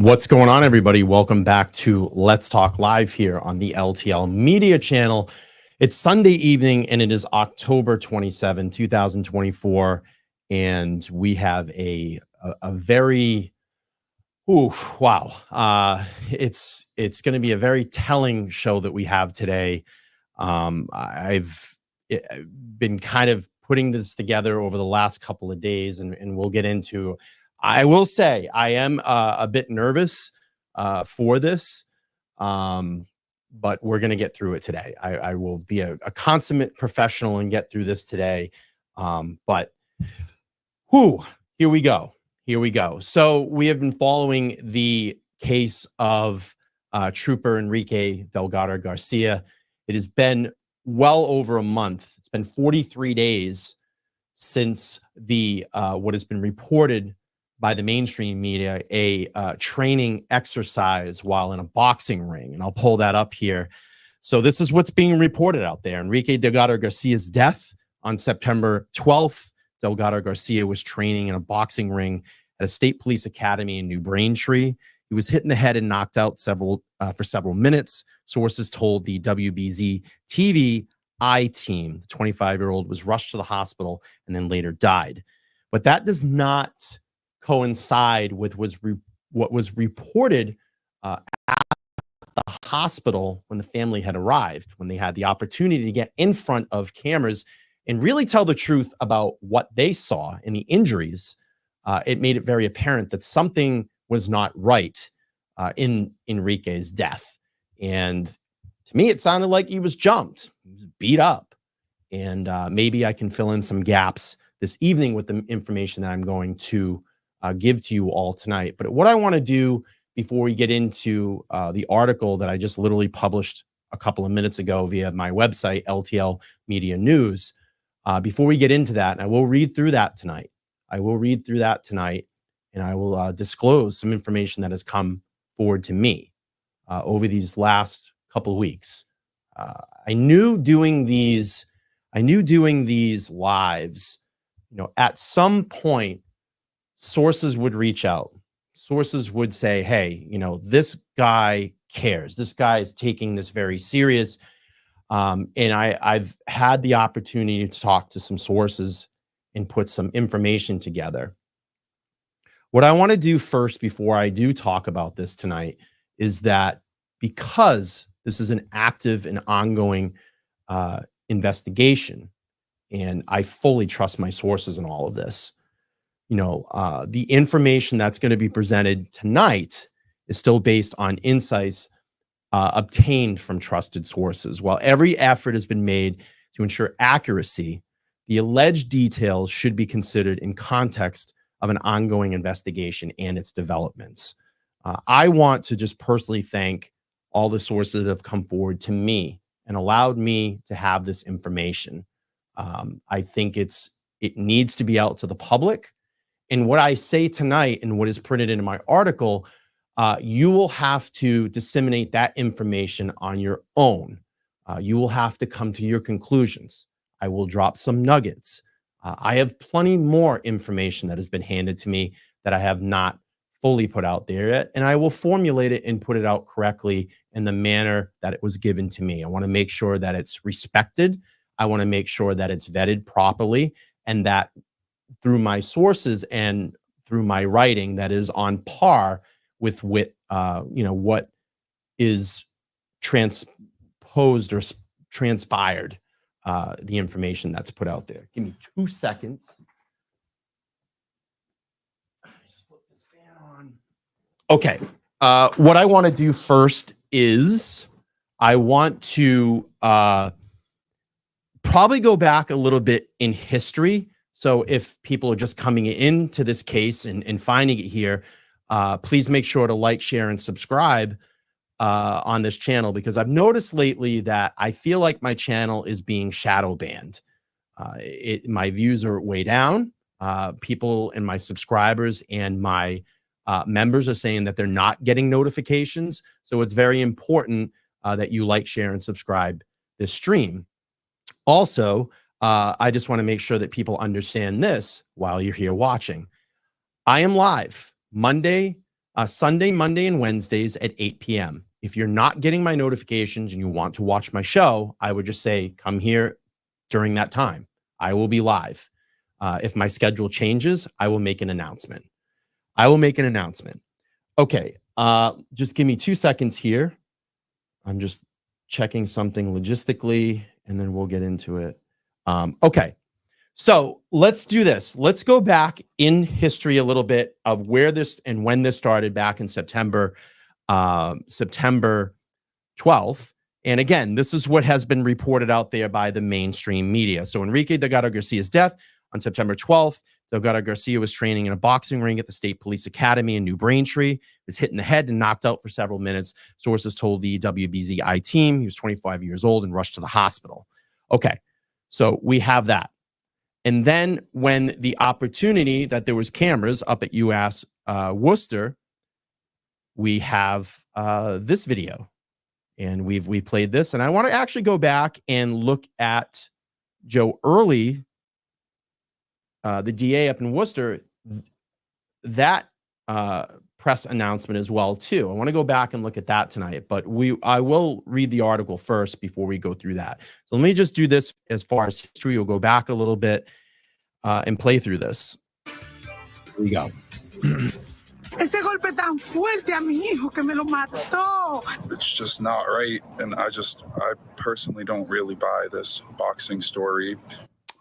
What's going on, everybody? Welcome back to Let's Talk Live here on the LTL Media channel. It's Sunday evening and it is October 27, 2024. And we have a very, it's going to be a very telling show that we have today. I've been kind of putting this together over the last couple of days, and we'll get into. I will say I am a bit nervous for this, but we're going to get through it today. I will be a consummate professional and get through this today. But here we go. Here we go. So we have been following the case of Trooper Enrique Delgado-Garcia. It has been well over a month. It's been 43 days since the what has been reported by the mainstream media, a training exercise while in a boxing ring. And I'll pull that up here. So this is what's being reported out there. Enrique Delgado-Garcia's death on September 12th. Delgado-Garcia was training in a boxing ring at a state police academy in New Braintree. He was hit in the head and knocked out for several minutes. Sources told the WBZ TV team the 25-year-old was rushed to the hospital and then later died. But that does not coincide with what was reported at the hospital when the family had arrived, when they had the opportunity to get in front of cameras and really tell the truth about what they saw in the injuries. It made it very apparent that something was not right in Enrique's death. And to me, it sounded like he was jumped, he was beat up. And maybe I can fill in some gaps this evening with the information that I'm going to give to you all tonight. But what I want to do before we get into the article that I just literally published a couple of minutes ago via my website, LTL Media News, before we get into that, and I will read through that tonight. I will read through that tonight, and I will disclose some information that has come forward to me over these last couple of weeks. I knew doing these lives, at some point, sources would reach out. Sources would say, hey, this guy cares. This guy is taking this very serious. And I've had the opportunity to talk to some sources and put some information together. What I want to do first, before I do talk about this tonight, is that because this is an active and ongoing investigation, and I fully trust my sources in all of this, the information that's going to be presented tonight is still based on insights obtained from trusted sources. While every effort has been made to ensure accuracy, the alleged details should be considered in context of an ongoing investigation and its developments. I want to just personally thank all the sources that have come forward to me and allowed me to have this information. I think it needs to be out to the public. And what I say tonight and what is printed in my article, you will have to disseminate that information on your own. You will have to come to your conclusions. I will drop some nuggets. I have plenty more information that has been handed to me that I have not fully put out there yet, and I will formulate it and put it out correctly in the manner that it was given to me. I want to make sure that it's respected. I want to make sure that it's vetted properly, and that through my sources and through my writing, that is on par with what is transposed or transpired, the information that's put out there. Give me 2 seconds. Just flip this fan on. Okay. What I want to do first is I want to probably go back a little bit in history. So if people are just coming into this case and finding it here, please make sure to like, share, and subscribe on this channel, because I've noticed lately that I feel like my channel is being shadow banned. My views are way down. People and my subscribers and my members are saying that they're not getting notifications. So it's very important that you like, share, and subscribe this stream. Also, I just want to make sure that people understand this while you're here watching. I am live Monday Sunday, Monday, and Wednesdays at 8 p.m. If you're not getting my notifications and you want to watch my show, I would just say, come here during that time. I will be live. If my schedule changes, I will make an announcement. Okay. Just give me 2 seconds here. I'm just checking something logistically, and then we'll get into it. Okay. So let's do this. Let's go back in history a little bit of where this and when this started back in September 12th. And again, this is what has been reported out there by the mainstream media. So Enrique Delgado-Garcia's death on September 12th. Delgado-Garcia was training in a boxing ring at the State Police Academy in New Braintree. He was hit in the head and knocked out for several minutes. Sources told the WBZI team he was 25 years old and rushed to the hospital. Okay, so we have that. And then when the opportunity that there was cameras up at UMass Worcester, we have this video. And we've played this. And I want to actually go back and look at Joe Early, the DA up in Worcester, that press announcement as well too. I want to go back and look at that tonight, but I will read the article first before we go through that. So let me just do this as far as history. We'll go back a little bit and play through this. Here we go. Ese golpe tan fuerte a mi hijo que me lo mató. It's just not right, and I personally don't really buy this boxing story.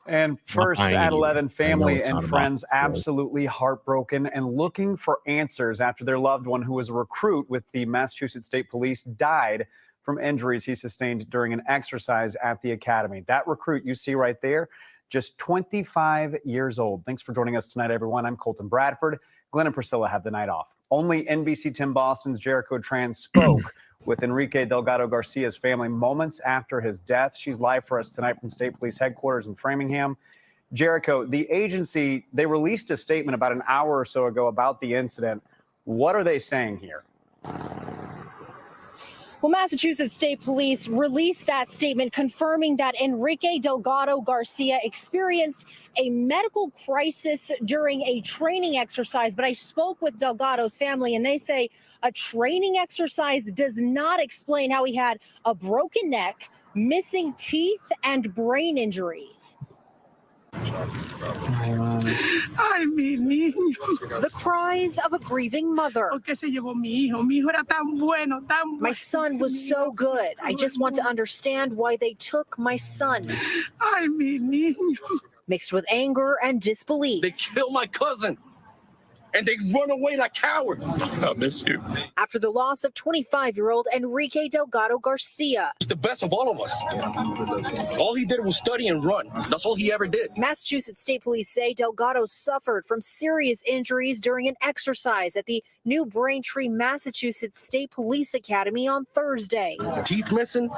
And first at 11, family and friends absolutely heartbroken and looking for answers after their loved one, who was a recruit with the Massachusetts State Police, died from injuries he sustained during an exercise at the academy. That recruit you see right there, just 25 years old. Thanks for joining us tonight, everyone. I'm Colton Bradford. Glenn and Priscilla have the night off. Only NBC 10 Boston's Jericho Tran spoke with Enrique Delgado-Garcia's family moments after his death. She's live for us tonight from State Police headquarters in Framingham. Jericho, the agency, they released a statement about an hour or so ago about the incident. What are they saying here? Well, Massachusetts State Police released that statement confirming that Enrique Delgado-Garcia experienced a medical crisis during a training exercise. But I spoke with Delgado's family, and they say a training exercise does not explain how he had a broken neck, missing teeth, and brain injuries. Ay, mi niño. The cries of a grieving mother. ¿Por qué se llevó mi hijo? Mi hijo era tan bueno, tan bueno. My son was so good. I just want to understand why they took my son. Ay, mi niño. Mixed with anger and disbelief. They killed my cousin, and they run away like cowards. I miss you. After the loss of 25-year-old Enrique Delgado-Garcia. He's the best of all of us. All he did was study and run. That's all he ever did. Massachusetts State Police say Delgado suffered from serious injuries during an exercise at the New Braintree, Massachusetts State Police Academy on Thursday. Teeth missing,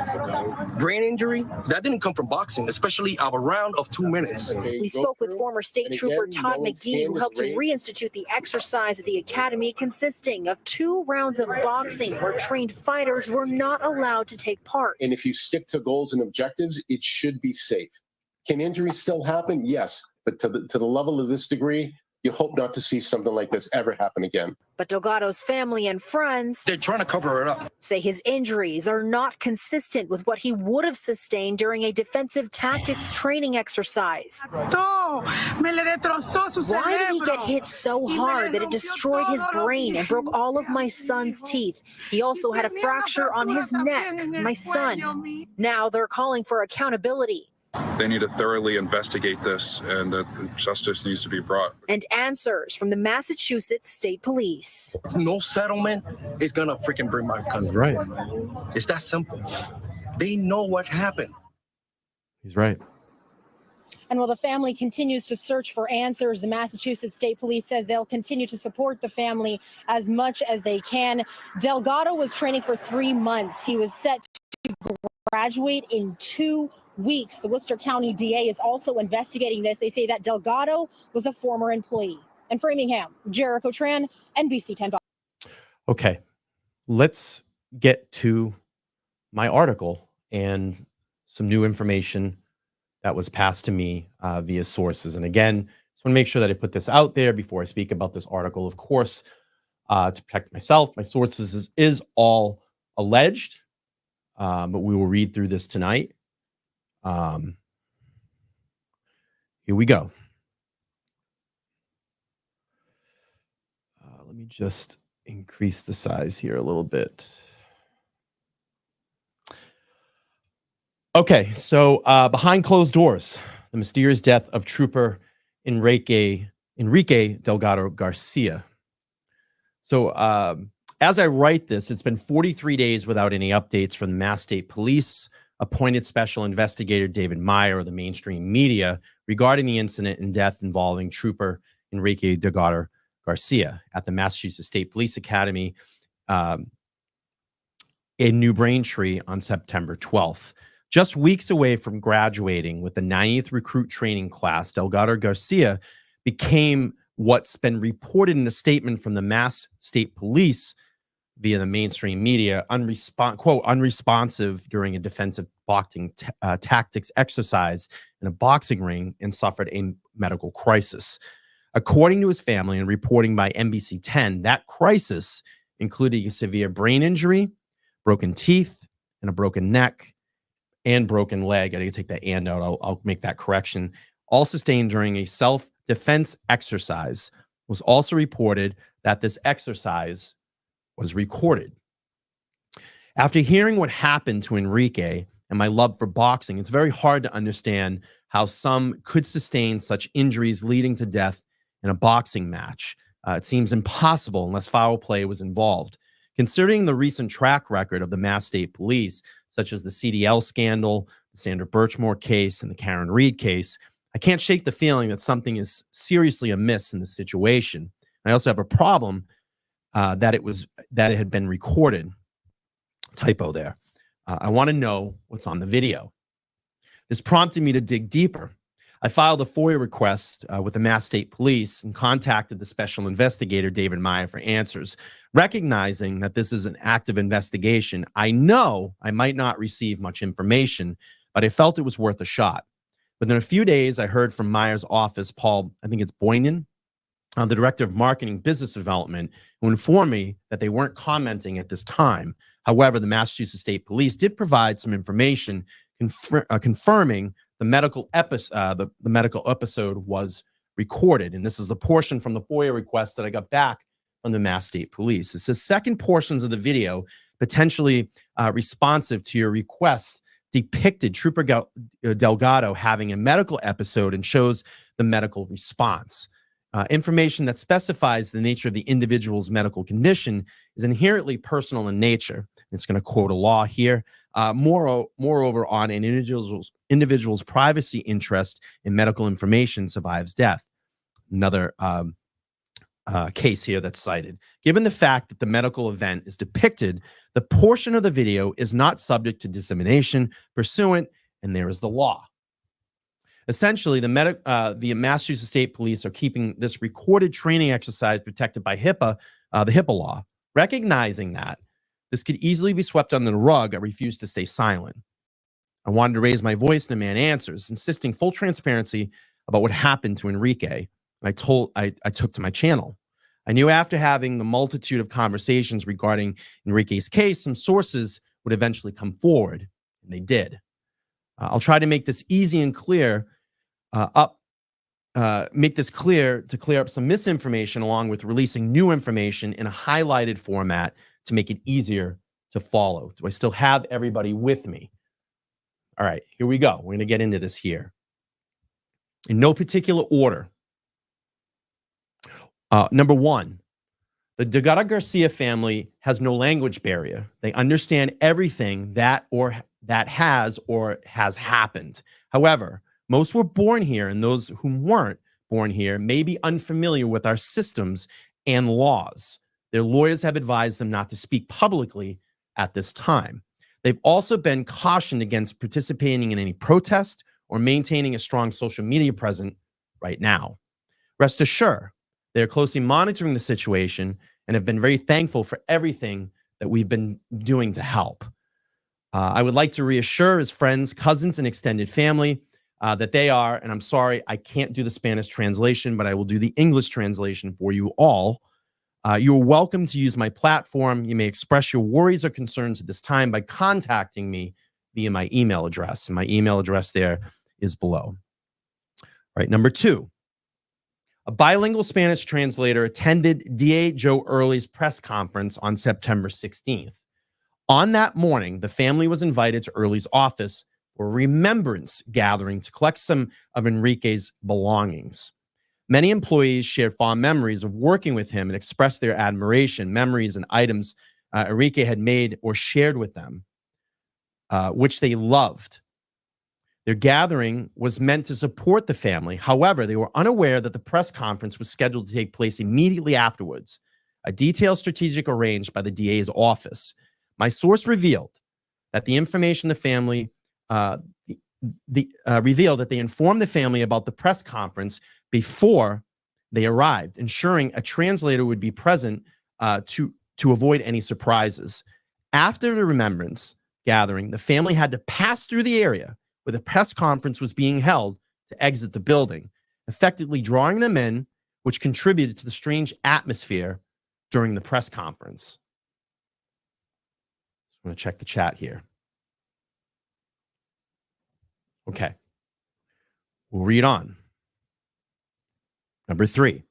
brain injury, that didn't come from boxing, especially a round of 2 minutes. We spoke with former State Trooper Todd McGee, who helped to reinstitute the exercise at the academy, consisting of 2 rounds of boxing where trained fighters were not allowed to take part. And if you stick to goals and objectives, it should be safe. Can injuries still happen? Yes, but to the level of this degree, you hope not to see something like this ever happen again. But Delgado's family and friends, They're trying to cover it up. say his injuries are not consistent with what he would have sustained during a defensive tactics training exercise. Me le destrozó su Why did he get cerebro. hit so hard that it destroyed his brain and broke all of my son's teeth? He also had a fracture on his neck, my son. Now they're calling for accountability They need to thoroughly investigate this, and that justice needs to be brought. and answers from the Massachusetts State Police. No settlement is gonna freaking bring my cousin. He's right. It's that simple. They know what happened. He's right. And while the family continues to search for answers, the Massachusetts State Police says they'll continue to support the family as much as they can. Delgado was training for 3 months. He was set to graduate in 2 weeks. The Worcester County DA is also investigating this. They say that Delgado was a former employee. In Framingham, Jericho Tran, NBC 10. Okay, let's get to my article and some new information that was passed to me via sources. And again, just want to make sure that I put this out there before I speak about this article. Of course, to protect myself. My sources is all alleged, but we will read through this tonight. Here we go. Let me just increase the size here a little bit. Okay, so behind closed doors, the mysterious death of Trooper Enrique Delgado-Garcia. So as I write this, it's been 43 days without any updates from the Mass State Police, appointed special investigator David Meyer, or the mainstream media, regarding the incident and death involving Trooper Enrique Delgado-Garcia at the Massachusetts State Police Academy in New Braintree on September 12th. Just weeks away from graduating with the 90th recruit training class, Delgado-Garcia became what's been reported in a statement from the Mass State Police via the mainstream media, quote, unresponsive during a defensive boxing tactics exercise in a boxing ring and suffered a medical crisis. According to his family and reporting by NBC 10, that crisis included a severe brain injury, broken teeth, and a broken neck, and broken leg. I need to take that "and" out. I'll make that correction. All sustained during a self-defense exercise. It was also reported that this exercise was recorded. After hearing what happened to Enrique and my love for boxing, it's very hard to understand how some could sustain such injuries leading to death in a boxing match. It seems impossible unless foul play was involved. Considering the recent track record of the Mass State Police, such as the CDL scandal, the Sandra Birchmore case, and the Karen Reed case, I can't shake the feeling that something is seriously amiss in this situation. I also have a problem that it had been recorded. Typo there. I want to know what's on the video. This prompted me to dig deeper. I filed a FOIA request with the Mass State Police and contacted the special investigator, David Meyer, for answers. Recognizing that this is an active investigation, I know I might not receive much information, but I felt it was worth a shot. Within a few days, I heard from Meyer's office, Paul, I think it's Boynan, the director of marketing business development, who informed me that they weren't commenting at this time. However, the Massachusetts State Police did provide some information confirming the medical episode was recorded. And this is the portion from the FOIA request that I got back from the Mass State Police. It says second portions of the video, potentially responsive to your requests, depicted Trooper Delgado having a medical episode and shows the medical response. Information that specifies the nature of the individual's medical condition is inherently personal in nature. It's going to quote a law here. Moreover, on an individual's privacy interest in medical information survives death. Another case here that's cited. Given the fact that the medical event is depicted, the portion of the video is not subject to dissemination pursuant, and there is the law. Essentially, the Massachusetts State Police are keeping this recorded training exercise protected by HIPAA, the HIPAA law. Recognizing that this could easily be swept under the rug, I refuse to stay silent. I wanted to raise my voice and demand answers, insisting full transparency about what happened to Enrique. And I took to my channel. I knew after having the multitude of conversations regarding Enrique's case, some sources would eventually come forward, and they did. I'll try to make this easy and clear to clear up some misinformation, along with releasing new information in a highlighted format to make it easier to follow. Do I still have everybody with me? All right, here we go. We're going to get into this here. In no particular order. Number one, the Delgado-Garcia family has no language barrier. They understand everything that has happened. However, most were born here, and those who weren't born here may be unfamiliar with our systems and laws. Their lawyers have advised them not to speak publicly at this time. They've also been cautioned against participating in any protest or maintaining a strong social media presence right now. Rest assured, they are closely monitoring the situation and have been very thankful for everything that we've been doing to help. I would like to reassure his friends, cousins, and extended family that they are, and I'm sorry, I can't do the Spanish translation, but I will do the English translation for you all. You are welcome to use my platform. You may express your worries or concerns at this time by contacting me via my email address. And my email address there is below. All right, number 2. A bilingual Spanish translator attended DA Joe Early's press conference on September 16th. On that morning, the family was invited to Early's office for a remembrance gathering to collect some of Enrique's belongings. Many employees shared fond memories of working with him and expressed their admiration, memories and items Enrique had made or shared with them, which they loved. Their gathering was meant to support the family. However, they were unaware that the press conference was scheduled to take place immediately afterwards, a detailed strategic arranged by the DA's office. My source revealed that the information the family revealed that they informed the family about the press conference before they arrived, ensuring a translator would be present to avoid any surprises. After the remembrance gathering, the family had to pass through the area where the press conference was being held to exit the building, effectively drawing them in, which contributed to the strange atmosphere during the press conference. I'm going to check the chat here. Okay. We'll read on. Number 3.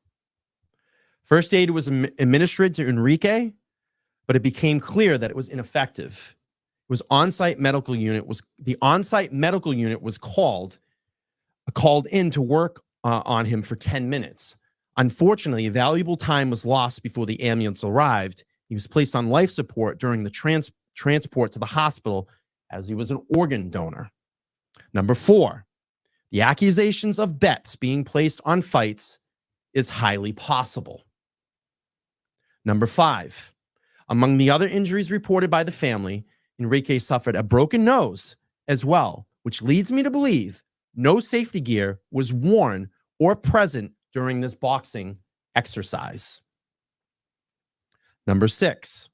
First aid was administered to Enrique, but it became clear that it was ineffective. The on-site medical unit was called in to work on him for 10 minutes. Unfortunately, valuable time was lost before the ambulance arrived. He was placed on life support during the transport to the hospital as he was an organ donor. Number 4, the accusations of bets being placed on fights is highly possible. Number 5, among the other injuries reported by the family, Enrique suffered a broken nose as well, which leads me to believe no safety gear was worn or present during this boxing exercise. Number 6,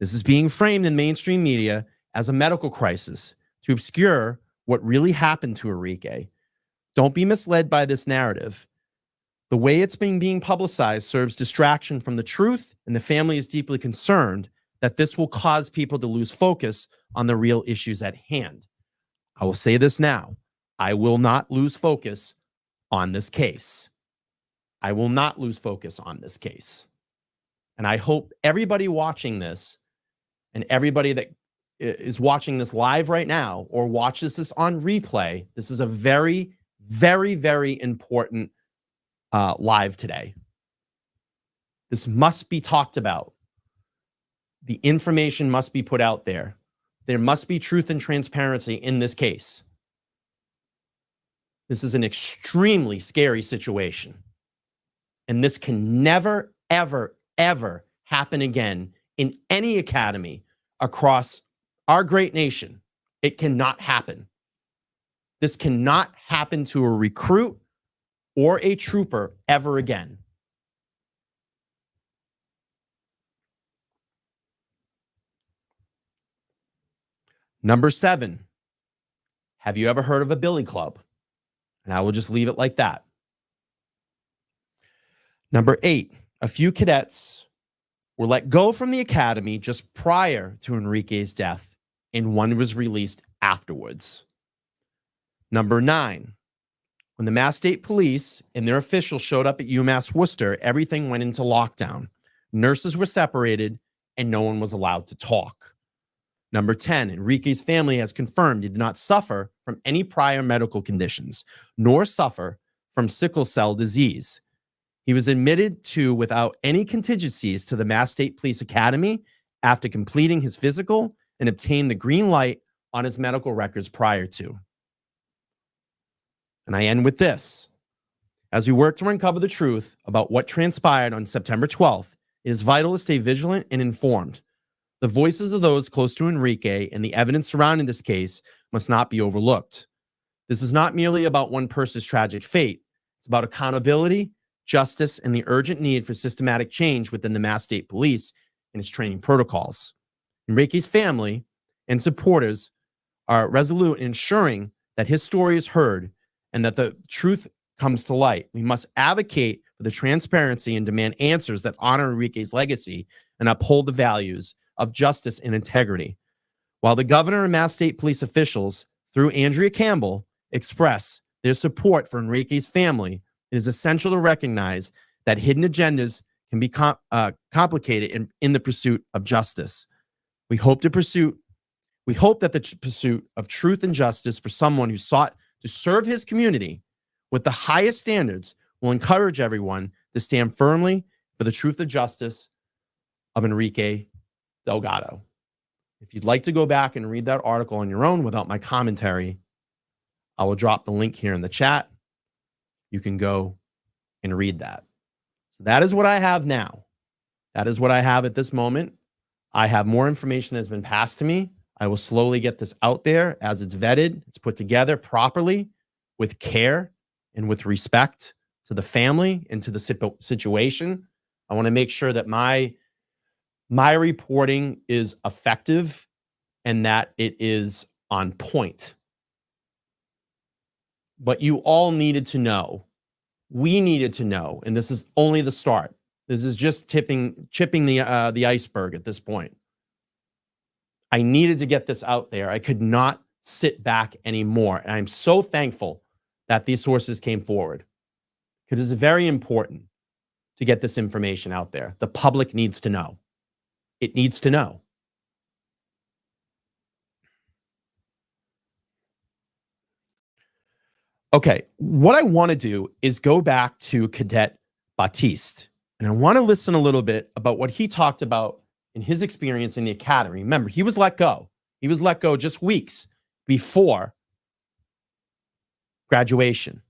this is being framed in mainstream media as a medical crisis to obscure what really happened to Enrique. Don't be misled by this narrative. The way it's being publicized serves distraction from the truth, and the family is deeply concerned that this will cause people to lose focus on the real issues at hand. I will say this now. I will not lose focus on this case. I will not lose focus on this case. And I hope everybody watching this and everybody that is watching this live right now or watches this on replay, this is a very, very, very important live today. This must be talked about. The information must be put out there. There must be truth and transparency in this case. This is an extremely scary situation. And this can never, ever, ever happen again in any academy across our great nation. It cannot happen. This cannot happen to a recruit or a trooper ever again. Number 7, have you ever heard of a billy club? And I will just leave it like that. Number 8, a few cadets were let go from the academy just prior to Enrique's death, and one was released afterwards. Number 9, when the Mass State Police and their officials showed up at UMass Worcester, everything went into lockdown. Nurses were separated, and no one was allowed to talk. Number 10, Enrique's family has confirmed he did not suffer from any prior medical conditions, nor suffer from sickle cell disease. He was admitted to without any contingencies to the Mass State Police Academy after completing his physical and obtained the green light on his medical records prior to. And I end with this. As we work to uncover the truth about what transpired on September 12th, it is vital to stay vigilant and informed. The voices of those close to Enrique and the evidence surrounding this case must not be overlooked. This is not merely about one person's tragic fate. It's about accountability, justice, and the urgent need for systematic change within the Mass State Police and its training protocols. Enrique's family and supporters are resolute in ensuring that his story is heard and that the truth comes to light. We must advocate for the transparency and demand answers that honor Enrique's legacy and uphold the values of justice and integrity. While the governor and Mass State Police officials, through Andrea Campbell, express their support for Enrique's family, it is essential to recognize that hidden agendas can be complicated in the pursuit of justice. We hope that the pursuit of truth and justice for someone who sought to serve his community with the highest standards will encourage everyone to stand firmly for the truth and justice of Enrique Delgado. If you'd like to go back and read that article on your own without my commentary, I will drop the link here in the chat. You can go and read that. So that is what I have now. That is what I have at this moment. I have more information that's been passed to me. I will slowly get this out there as it's vetted, it's put together properly with care and with respect to the family and to the situation. I want to make sure that my reporting is effective and that it is on point. But you all needed to know. We needed to know, and this is only the start. This is just chipping the iceberg at this point. I needed to get this out there. I could not sit back anymore. And I'm so thankful that these sources came forward, because it's very important to get this information out there. The public needs to know. It needs to know. Okay, what I want to do is go back to Cadet Batiste, and I want to listen a little bit about what he talked about in his experience in the academy. Remember, he was let go. He was let go just weeks before graduation.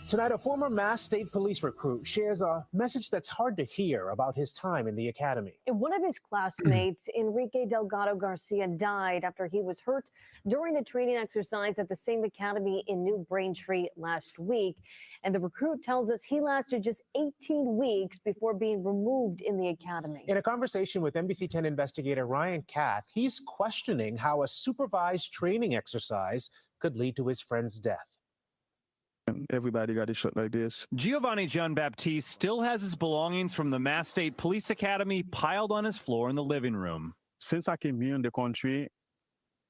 Tonight, a former Mass State Police recruit shares a message that's hard to hear about his time in the academy. One of his classmates, Enrique Delgado-Garcia, died after he was hurt during a training exercise at the same academy in New Braintree last week. And the recruit tells us he lasted just 18 weeks before being removed in the academy. In a conversation with NBC 10 investigator Ryan Kath, he's questioning how a supervised training exercise could lead to his friend's death. Everybody got a shot like this. Giovanni Gianbaptiste still has his belongings from the Mass State Police Academy piled on his floor in the living room. Since I came here in the country,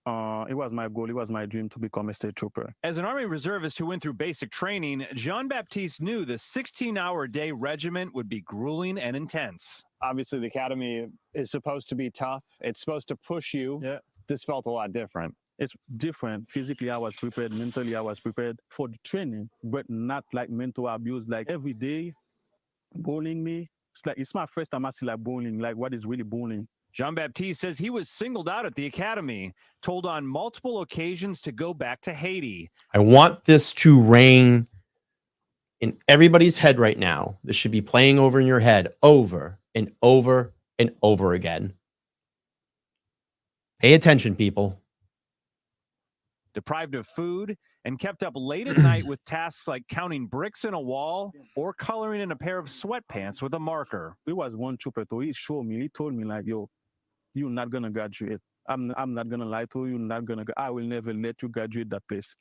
it was my goal, it was my dream to become a state trooper. As an Army reservist who went through basic training, Gianbaptiste knew the 16-hour-a-day regiment would be grueling and intense. Obviously, the academy is supposed to be tough. It's supposed to push you. Yeah. This felt a lot different. It's different. Physically, I was prepared. Mentally, I was prepared for the training, but not like mental abuse. Like every day, bullying me. It's my first time I see like bullying, like what is really bullying. Gianbaptiste says he was singled out at the academy, told on multiple occasions to go back to Haiti. I want this to ring in everybody's head right now. This should be playing over in your head over and over and over again. Pay attention, people. Deprived of food and kept up late at night with tasks like counting bricks in a wall or coloring in a pair of sweatpants with a marker. There was one trooper, he showed me, he told me like, yo, you're not going to graduate. I'm not going to lie to you. I will never let you graduate that place.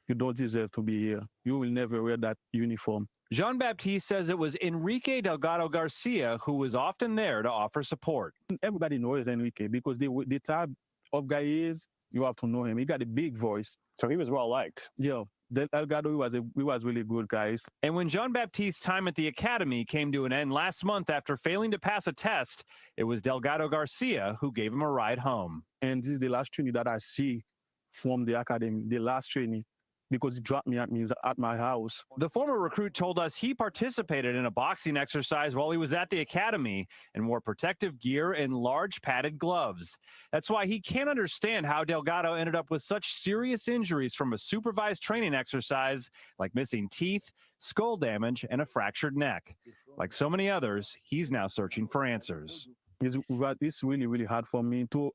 You don't deserve to be here. You will never wear that uniform. Gianbaptiste says it was Enrique Delgado-Garcia who was often there to offer support. Everybody knows Enrique because the type of guy he is, you have to know him. He got a big voice. So he was well liked. Yeah, Delgado, he was really good, guys. And when Gianbaptiste's time at the academy came to an end last month after failing to pass a test, it was Delgado-Garcia who gave him a ride home. And this is the last training that I see from the academy, the last training, because he dropped me at my house. The former recruit told us he participated in a boxing exercise while he was at the academy and wore protective gear and large padded gloves. That's why he can't understand how Delgado ended up with such serious injuries from a supervised training exercise, like missing teeth, skull damage, and a fractured neck. Like so many others, he's now searching for answers. It's really, really hard for me to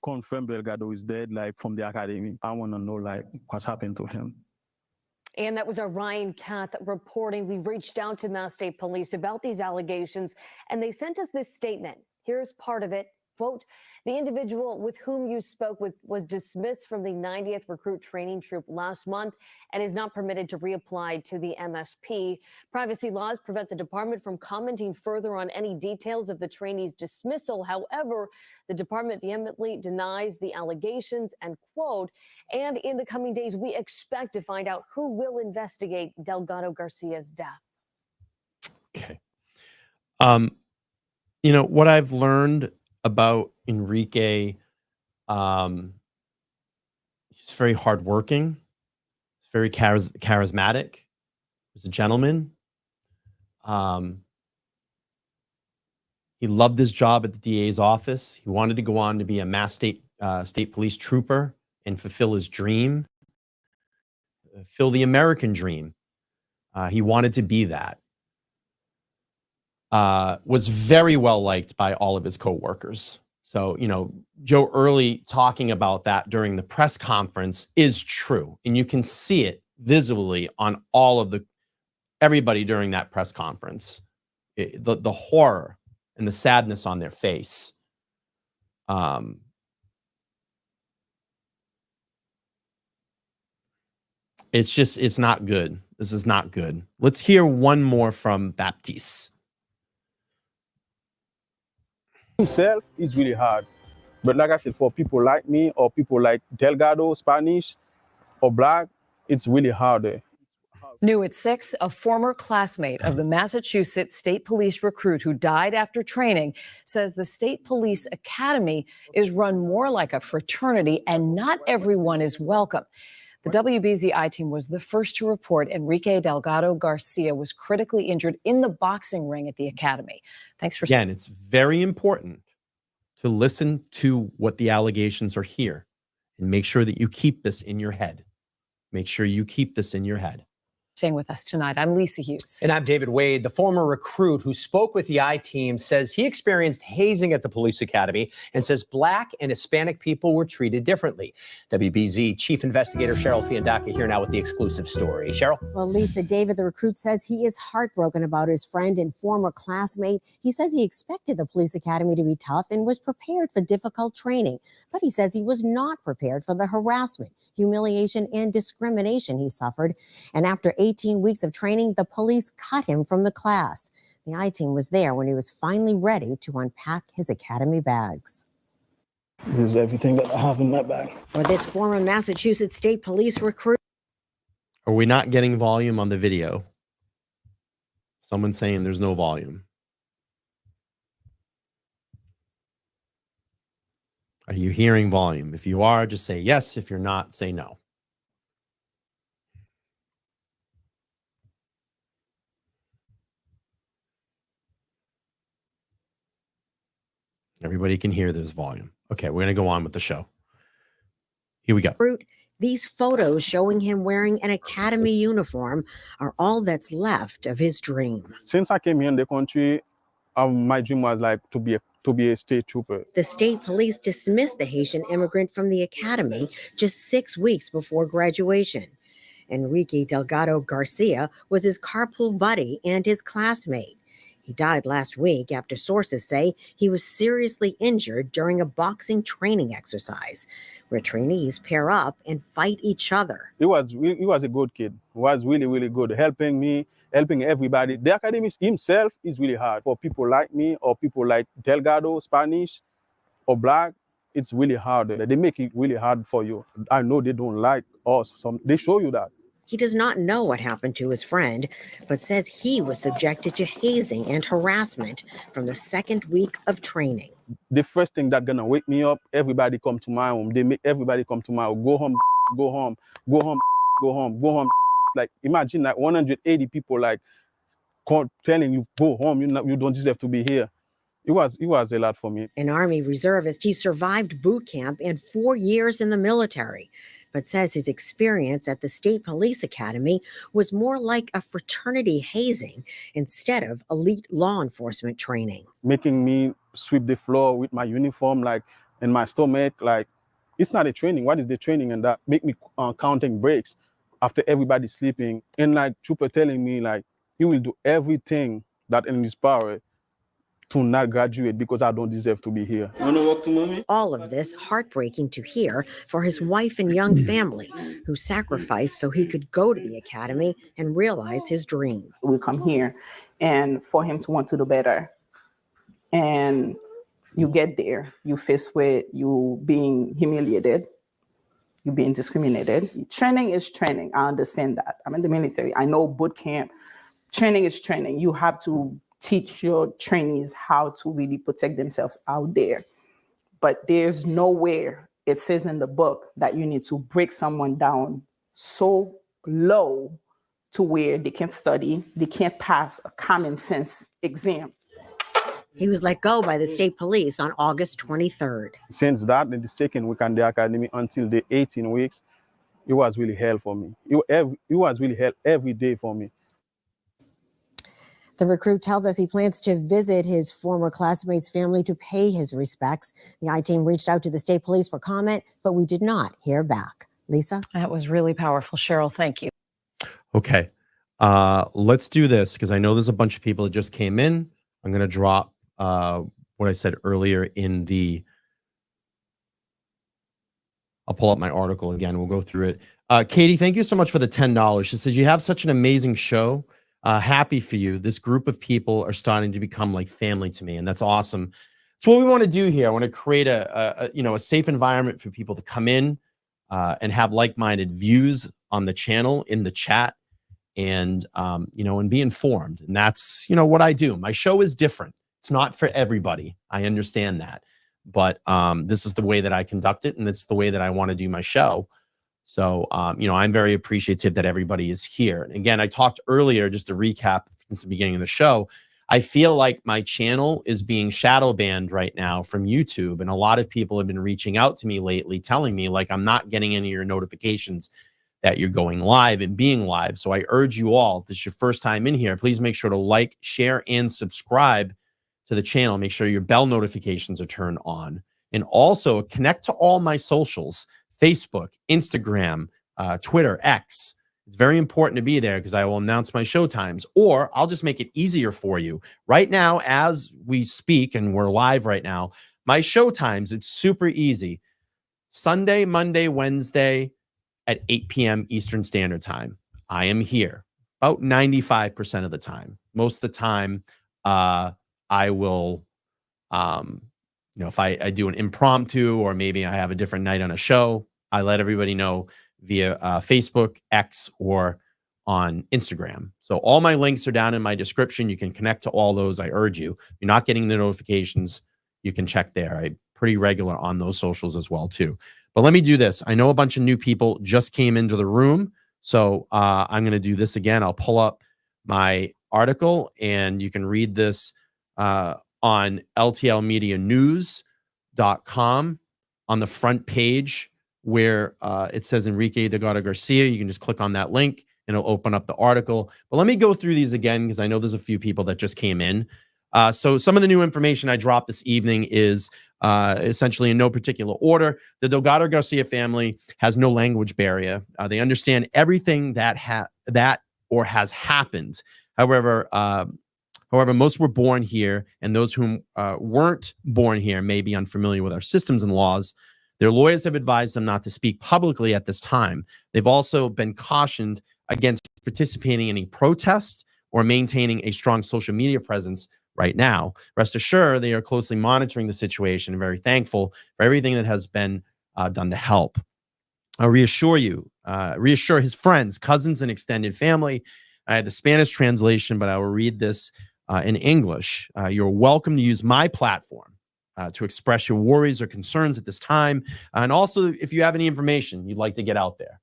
confirm Delgado is dead, like from the academy. I want to know, like, what's happened to him. And that was our Ryan Kath reporting. We reached out to Mass State Police about these allegations, and they sent us this statement. Here's part of it quote, the individual with whom you spoke with was dismissed from the 90th Recruit Training Troop last month and is not permitted to reapply to the MSP. Privacy laws prevent the department from commenting further on any details of the trainee's dismissal. However, the department vehemently denies the allegations and quote, and in the coming days, we expect to find out who will investigate Delgado-Garcia's death. Okay. You know, what I've learned about Enrique, he's very hardworking. He's very charismatic. He's a gentleman. He loved his job at the DA's office. He wanted to go on to be a Mass State Police trooper and fulfill his dream, fulfill the American dream. He wanted to be that. Was very well liked by all of his coworkers. So, you know, Joe Early talking about that during the press conference is true. And you can see it visibly on all of everybody during that press conference. The horror and the sadness on their face. It's not good. This is not good. Let's hear one more from Baptiste. Himself is really hard. But like I said, for people like me or people like Delgado, Spanish, or Black, it's really harder. New at 6, a former classmate of the Massachusetts State Police recruit who died after training says the State Police Academy is run more like a fraternity and not everyone is welcome. The WBZ I-team was the first to report Enrique Delgado-Garcia was critically injured in the boxing ring at the academy. Thanks for... Again, it's very important to listen to what the allegations are here and make sure that you keep this in your head. Make sure you keep this in your head. Staying with us tonight, I'm Lisa Hughes. And I'm David Wade. The former recruit who spoke with the I-team says he experienced hazing at the police academy and says Black and Hispanic people were treated differently. WBZ Chief Investigator Cheryl Fiandaca here now with the exclusive story. Cheryl? Well, Lisa, David, the recruit says he is heartbroken about his friend and former classmate. He says he expected the police academy to be tough and was prepared for difficult training. But he says he was not prepared for the harassment, humiliation, and discrimination he suffered. And after 18 weeks of training, the police cut him from the class. The I-team was there when he was finally ready to unpack his academy bags. This is everything that I have in my bag. For this former Massachusetts State Police recruit. Are we not getting volume on the video? Someone's saying there's no volume. Are you hearing volume? If you are, just say yes. If you're not, say no. Everybody can hear this volume. Okay, we're going to go on with the show. Here we go. These photos showing him wearing an academy uniform are all that's left of his dream. Since I came here in the country, my dream was like to be a state trooper. The state police dismissed the Haitian immigrant from the academy just 6 weeks before graduation. Enrique Delgado-Garcia was his carpool buddy and his classmate. He died last week after sources say he was seriously injured during a boxing training exercise where trainees pair up and fight each other. He was a good kid. He was really, really good, helping me, helping everybody. The academy himself is really hard for people like me or people like Delgado, Spanish, or Black. It's really hard. They make it really hard for you. I know they don't like us. They show you that. He does not know what happened to his friend, but says he was subjected to hazing and harassment from the second week of training. The first thing that's gonna wake me up, everybody come to my home. They make everybody come to my home. Go home, go home, go home, go home, go home. Like imagine like 180 people like telling you go home. You don't deserve to be here. It was a lot for me. An Army reservist, he survived boot camp and 4 years in the military, but says his experience at the State Police Academy was more like a fraternity hazing instead of elite law enforcement training. Making me sweep the floor with my uniform, like in my stomach, like it's not a training. What is the training? And that make me counting breaks after everybody sleeping. And like trooper telling me like he will do everything that in his power to not graduate because I don't deserve to be here. All of this heartbreaking to hear for his wife and young family who sacrificed so he could go to the academy and realize his dream. We come here and for him to want to do better. And you get there, you face with you being humiliated, you being discriminated. Training is training. I understand that. I'm in the military. I know boot camp. Training is training. You have to teach your trainees how to really protect themselves out there. But there's nowhere it says in the book that you need to break someone down so low to where they can't study, they can't pass a common sense exam. He was let go by the state police on August 23rd. Since that, in the second week on the academy until the 18 weeks, it was really hell for me. It was really hell every day for me. The recruit tells us he plans to visit his former classmate's family to pay his respects. The I-team reached out to the state police for comment, but we did not hear back. Lisa? That was really powerful, Cheryl. Thank you. Okay. Let's do this because I know there's a bunch of people that just came in. I'm going to drop what I said earlier in the... I'll pull up my article again. We'll go through it. Katie, thank you so much for the $10. She says, you have such an amazing show. Happy for you. This group of people are starting to become like family to me, and that's awesome. So what we want to do here, I want to create a safe environment for people to come in and have like-minded views on the channel, in the chat, and and be informed. And that's what I do. My show is different. It's not for everybody. I understand that, but this is the way that I conduct it, and it's the way that I want to do my show. So, I'm very appreciative that everybody is here. And again, I talked earlier, just to recap since the beginning of the show, I feel like my channel is being shadow banned right now from YouTube. And a lot of people have been reaching out to me lately, telling me like, I'm not getting any of your notifications that you're going live and being live. So I urge you all, if this is your first time in here, please make sure to like, share, and subscribe to the channel. Make sure your bell notifications are turned on. And also connect to all my socials. Facebook, Instagram, Twitter, X. It's very important to be there because I will announce my show times, or I'll just make it easier for you. Right now, as we speak, and we're live right now, my show times, it's super easy. Sunday, Monday, Wednesday at 8 p.m. Eastern Standard Time. I am here about 95% of the time. Most of the time, I will... if I do an impromptu or maybe I have a different night on a show, I let everybody know via Facebook, X, or on Instagram. So all my links are down in my description. You can connect to all those. I urge you. If you're not getting the notifications, you can check there. I'm pretty regular on those socials as well, too. But let me do this. I know a bunch of new people just came into the room. So I'm going to do this again. I'll pull up my article and you can read this on ltlmedianews.com on the front page where it says Enrique Delgado-Garcia. You can just click on that link and it'll open up the article. But let me go through these again because I know there's a few people that just came in. So some of the new information I dropped this evening is essentially in no particular order. The Delgado-Garcia family has no language barrier. They understand everything that has happened. However, most were born here, and those whom weren't born here may be unfamiliar with our systems and laws. Their lawyers have advised them not to speak publicly at this time. They've also been cautioned against participating in any protests or maintaining a strong social media presence right now. Rest assured, they are closely monitoring the situation and very thankful for everything that has been done to help. I'll reassure his friends, cousins, and extended family. I had the Spanish translation, but I will read this in English. You're welcome to use my platform to express your worries or concerns at this time. And also, if you have any information you'd like to get out there,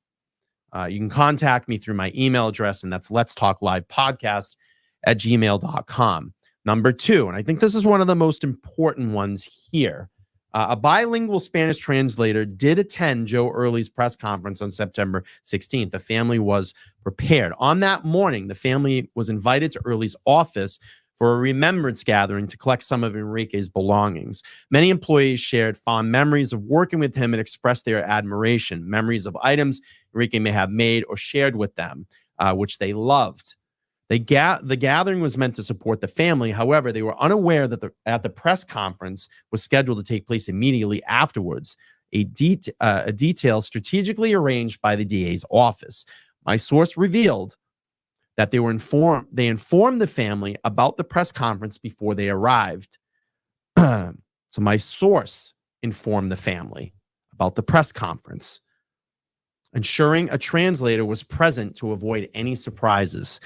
you can contact me through my email address, and that's letstalklivepodcast@gmail.com. Number 2, and I think this is one of the most important ones here. A bilingual Spanish translator did attend Joe Early's press conference on September 16th. The family was prepared. On that morning, the family was invited to Early's office for a remembrance gathering to collect some of Enrique's belongings. Many employees shared fond memories of working with him and expressed their admiration, memories of items Enrique may have made or shared with them, which they loved. The gathering was meant to support the family. However, they were unaware that the press conference was scheduled to take place immediately afterwards, a detail strategically arranged by the DA's office. My source revealed that they informed the family about the press conference before they arrived. So my source informed the family about the press conference, ensuring a translator was present to avoid any surprises.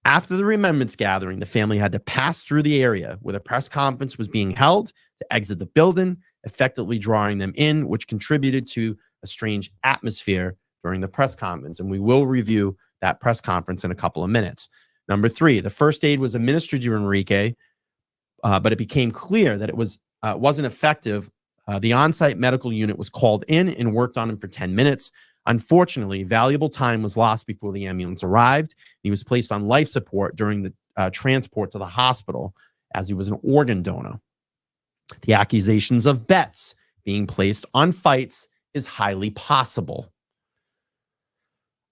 After the remembrance gathering, the family had to pass through the area where the press conference was being held to exit the building, effectively drawing them in, which contributed to a strange atmosphere during the press conference. And we will review that press conference in a couple of minutes. Number 3, the first aid was administered to Enrique, but it became clear that it wasn't effective. The on-site medical unit was called in and worked on him for 10 minutes. Unfortunately, valuable time was lost before the ambulance arrived. He was placed on life support during the transport to the hospital as he was an organ donor. The accusations of bets being placed on fights is highly possible.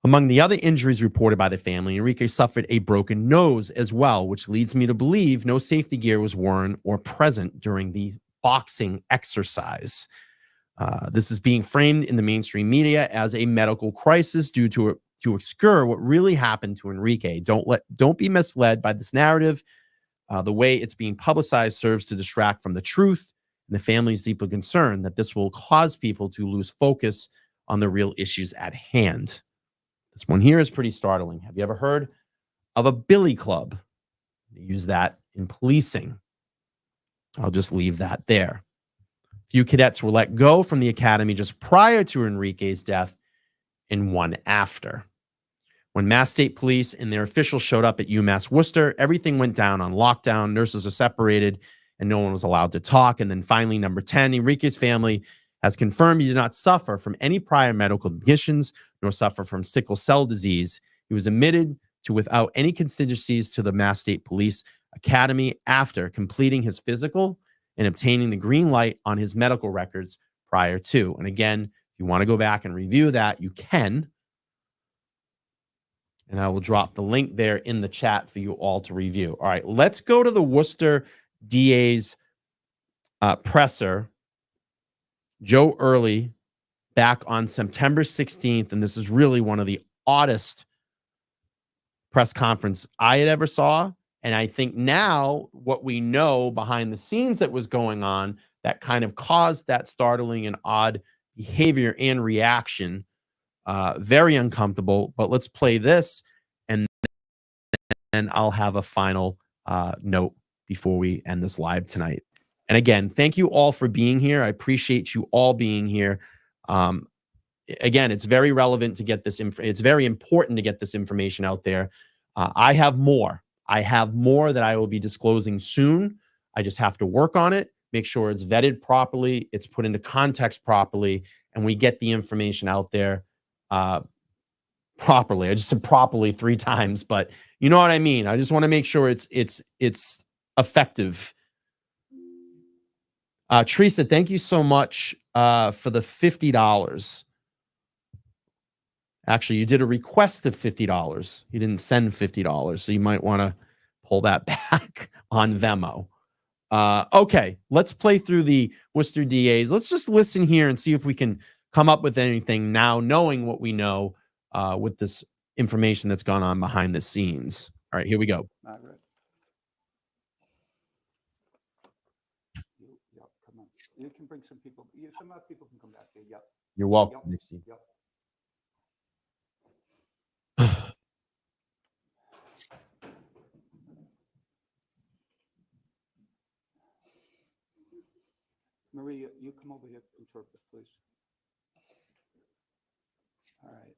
Among the other injuries reported by the family, Enrique suffered a broken nose as well, which leads me to believe no safety gear was worn or present during the boxing exercise. This is being framed in the mainstream media as a medical crisis due to obscure what really happened to Enrique. Don't be misled by this narrative. The way it's being publicized serves to distract from the truth, and the family is deeply concerned that this will cause people to lose focus on the real issues at hand. This one here is pretty startling. Have you ever heard of a billy club? They use that in policing. I'll just leave that there. Few cadets were let go from the academy just prior to Enrique's death and one after. When Mass State Police and their officials showed up at UMass Worcester, everything went down on lockdown. Nurses are separated and no one was allowed to talk. And then finally, number 10, Enrique's family has confirmed he did not suffer from any prior medical conditions nor suffer from sickle cell disease. He was admitted to without any contingencies to the Mass State Police Academy after completing his physical and obtaining the green light on his medical records prior to. And again, if you want to go back and review that, you can. And I will drop the link there in the chat for you all to review. All right, let's go to the Worcester DA's presser, Joe Early, back on September 16th. And this is really one of the oddest press conference I had ever saw. And I think now what we know behind the scenes that was going on that kind of caused that startling and odd behavior and reaction, very uncomfortable. But let's play this and then I'll have a final note before we end this live tonight. And again, thank you all for being here. I appreciate you all being here. Again, it's very relevant to get this. It's very important to get this information out there. I have more. I have more that I will be disclosing soon. I just have to work on it, make sure it's vetted properly, it's put into context properly, and we get the information out there properly. I just said properly 3 times, but you know what I mean. I just want to make sure it's effective. Teresa, thank you so much for the $50. Actually, you did a request of $50. You didn't send $50, so you might want to pull that back on Venmo. Okay, let's play through the Worcester DAs. Let's just listen here and see if we can come up with anything now, knowing what we know with this information that's gone on behind the scenes. All right, here we go. Margaret. Yep, come on. You can bring some people. Some other people can come back here. Yep. You're welcome, Yep. Nixie. Yep. Maria, you come over here, interpret, please. All right.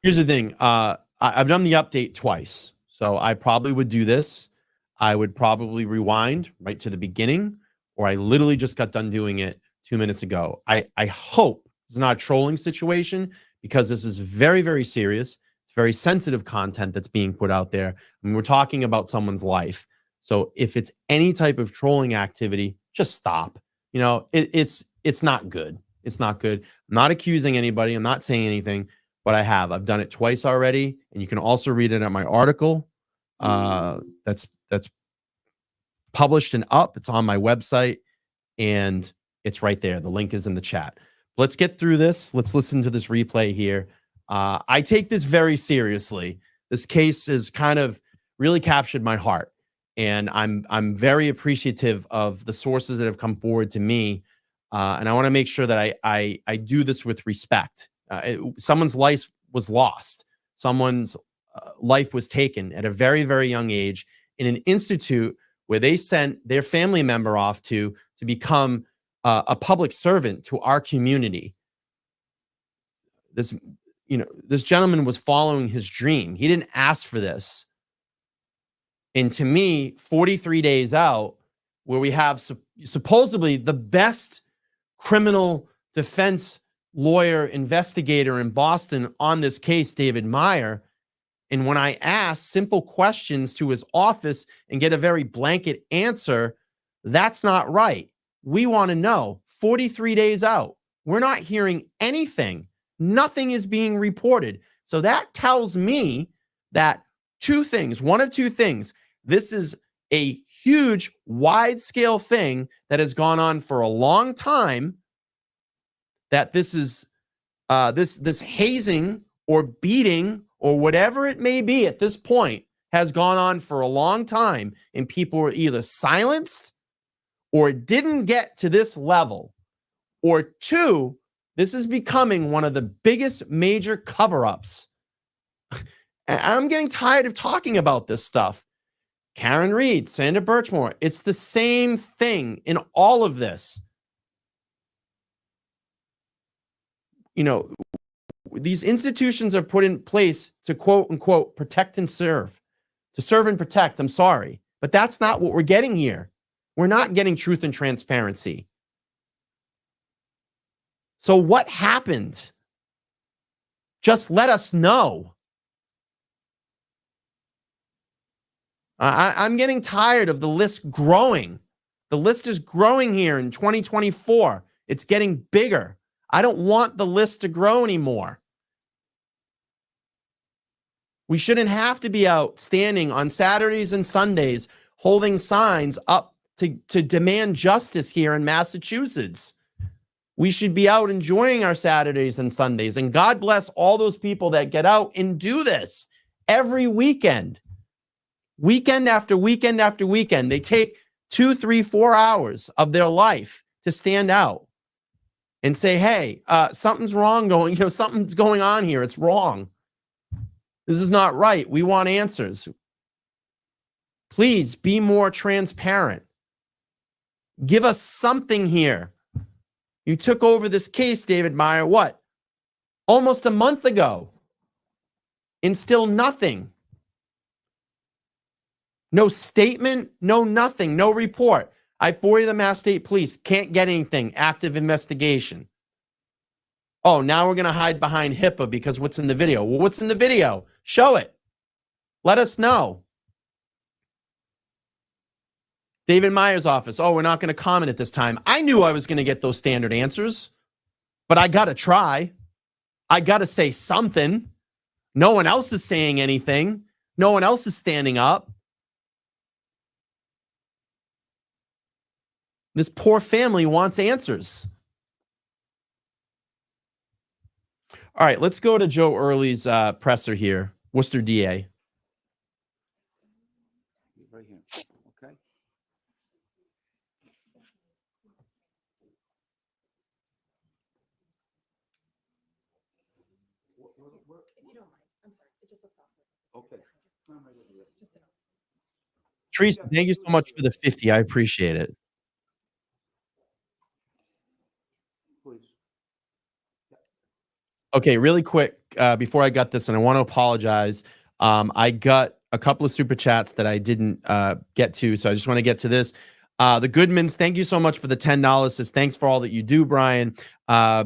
Here's the thing. I've done the update twice, so I probably would do this. I would probably rewind right to the beginning, or I literally just got done doing it 2 minutes ago. I hope it's not a trolling situation, because this is very, very serious. It's very sensitive content that's being put out there. I mean, we're talking about someone's life. So if it's any type of trolling activity, just stop. You know, it's not good. It's not good. I'm not accusing anybody. I'm not saying anything, but I have. I've done it twice already, and you can also read it in my article. That's published and up. It's on my website, and it's right there. The link is in the chat. Let's get through this. Let's listen to this replay here. I take this very seriously. This case has kind of really captured my heart, and I'm very appreciative of the sources that have come forward to me, and I want to make sure that I do this with respect. Someone's life was lost. Someone's life was taken at a very, very young age in an institute where they sent their family member off to become a public servant to our community. This gentleman was following his dream. He didn't ask for this. And to me, 43 days out, where we have supposedly the best criminal defense lawyer investigator in Boston on this case, David Meyer, and when I ask simple questions to his office and get a very blanket answer, that's not right. We want to know 43 days out. We're not hearing anything. Nothing is being reported. So that tells me that one of two things. This is a huge, wide-scale thing that has gone on for a long time, that this is this hazing or beating or whatever it may be at this point has gone on for a long time, and people were either silenced or it didn't get to this level, or two, this is becoming one of the biggest major cover-ups. I'm getting tired of talking about this stuff. Karen Reed, Sandra Birchmore, it's the same thing in all of this. These institutions are put in place to quote unquote protect and serve, to serve and protect. I'm sorry, but that's not what we're getting here. We're not getting truth and transparency. So what happened? Just let us know. I'm getting tired of the list growing. The list is growing here in 2024. It's getting bigger. I don't want the list to grow anymore. We shouldn't have to be out standing on Saturdays and Sundays holding signs up to demand justice here in Massachusetts. We should be out enjoying our Saturdays and Sundays. And God bless all those people that get out and do this every weekend. Weekend after weekend after weekend. They take 2, 3, 4 hours of their life to stand out and say, hey, something's wrong something's going on here. It's wrong. This is not right. We want answers. Please be more transparent. Give us something here. You took over this case, David Meyer, what? Almost a month ago. And still nothing. No statement, no nothing, no report. I forwarded the Mass State Police. Can't get anything. Active investigation. Oh, now we're going to hide behind HIPAA because what's in the video? Well, what's in the video? Show it. Let us know. David Meyer's office. Oh, we're not going to comment at this time. I knew I was going to get those standard answers, but I got to try. I got to say something. No one else is saying anything. No one else is standing up. This poor family wants answers. All right, let's go to Joe Early's presser here, Worcester DA. Right here. Okay. If you don't mind, I'm sorry. It just looks awkward. Okay. I'm right over here. Teresa, thank you so much for the 50. I appreciate it. Please. Okay, really quick, before I got this, and I want to apologize. I got a couple of super chats that I didn't get to, so I just want to get to this. The Goodmans, thank you so much for the $10. Says, thanks for all that you do, Brian.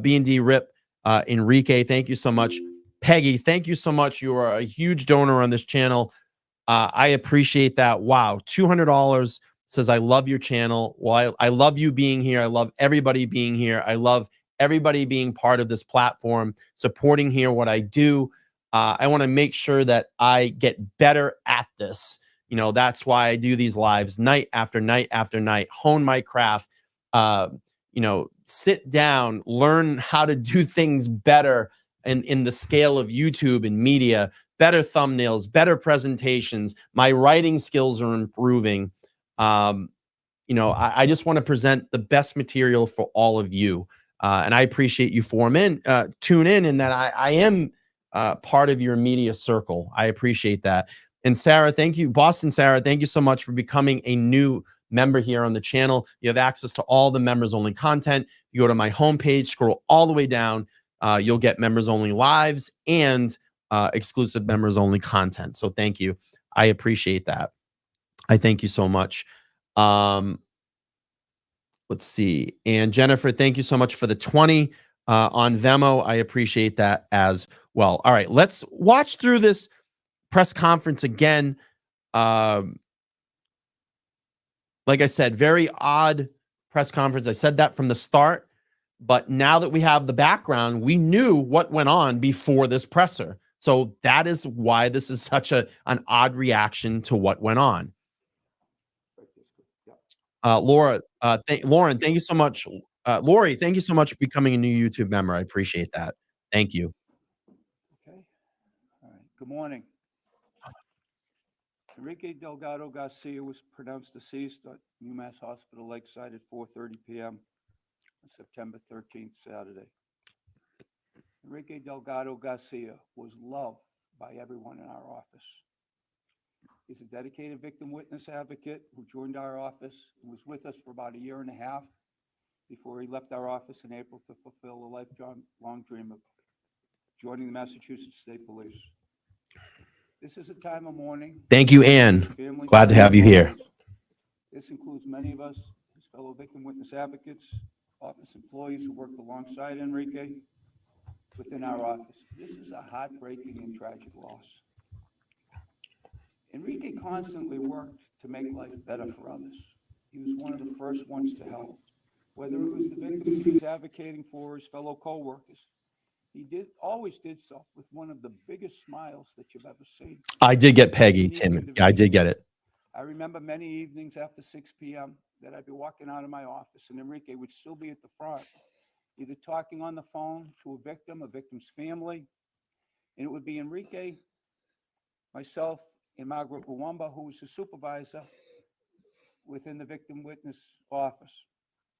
B&D Rip, Enrique, thank you so much. Peggy, thank you so much. You are a huge donor on this channel. I appreciate that. Wow, $200 says, I love your channel. Well, I love you being here. I love everybody being here. I love everybody being part of this platform, supporting here what I do. I want to make sure that I get better at this. You know, that's why I do these lives night after night after night, hone my craft, you know, sit down, learn how to do things better in the scale of YouTube and media, better thumbnails, better presentations. My writing skills are improving. You know, I just want to present the best material for all of you. And I appreciate you tune in, and that I am part of your media circle. I appreciate that. And Sarah, thank you. Boston Sarah, thank you so much for becoming a new member here on the channel. You have access to all the members only content. You go to my homepage, scroll all the way down. You'll get members only lives and exclusive members only content. So thank you. I appreciate that. I thank you so much. Let's see. And Jennifer, thank you so much for the 20 on Venmo. I appreciate that as well. All right, let's watch through this press conference again. Like I said, very odd press conference. I said that from the start, but now that we have the background, we knew what went on before this presser. So that is why this is such an odd reaction to what went on. Lauren, thank you so much. Lori, thank you so much for becoming a new YouTube member. I appreciate that. Thank you. Okay. All right. Good morning. Enrique Delgado-Garcia was pronounced deceased at UMass Hospital Lakeside at 4:30 p.m. on September 13th, Saturday. Enrique Delgado-Garcia was loved by everyone in our office. He's a dedicated victim witness advocate who joined our office and was with us for about a year and a half before he left our office in April to fulfill a lifelong dream of joining the Massachusetts State Police. This is a time of mourning. Thank you, Ann. Glad to have you here. This includes many of us, his fellow victim witness advocates, office employees who worked alongside Enrique within our office. This is a heartbreaking and tragic loss. Enrique constantly worked to make life better for others. He was one of the first ones to help, whether it was the victims he was advocating for, his fellow co-workers. He always did so with one of the biggest smiles that you've ever seen. I did get Peggy, Tim. Yeah, I did get it. I remember many evenings after 6 p.m. that I'd be walking out of my office and Enrique would still be at the front, either talking on the phone to a victim's family, and it would be Enrique, myself, and Margaret Luwamba, who was the supervisor within the victim witness office.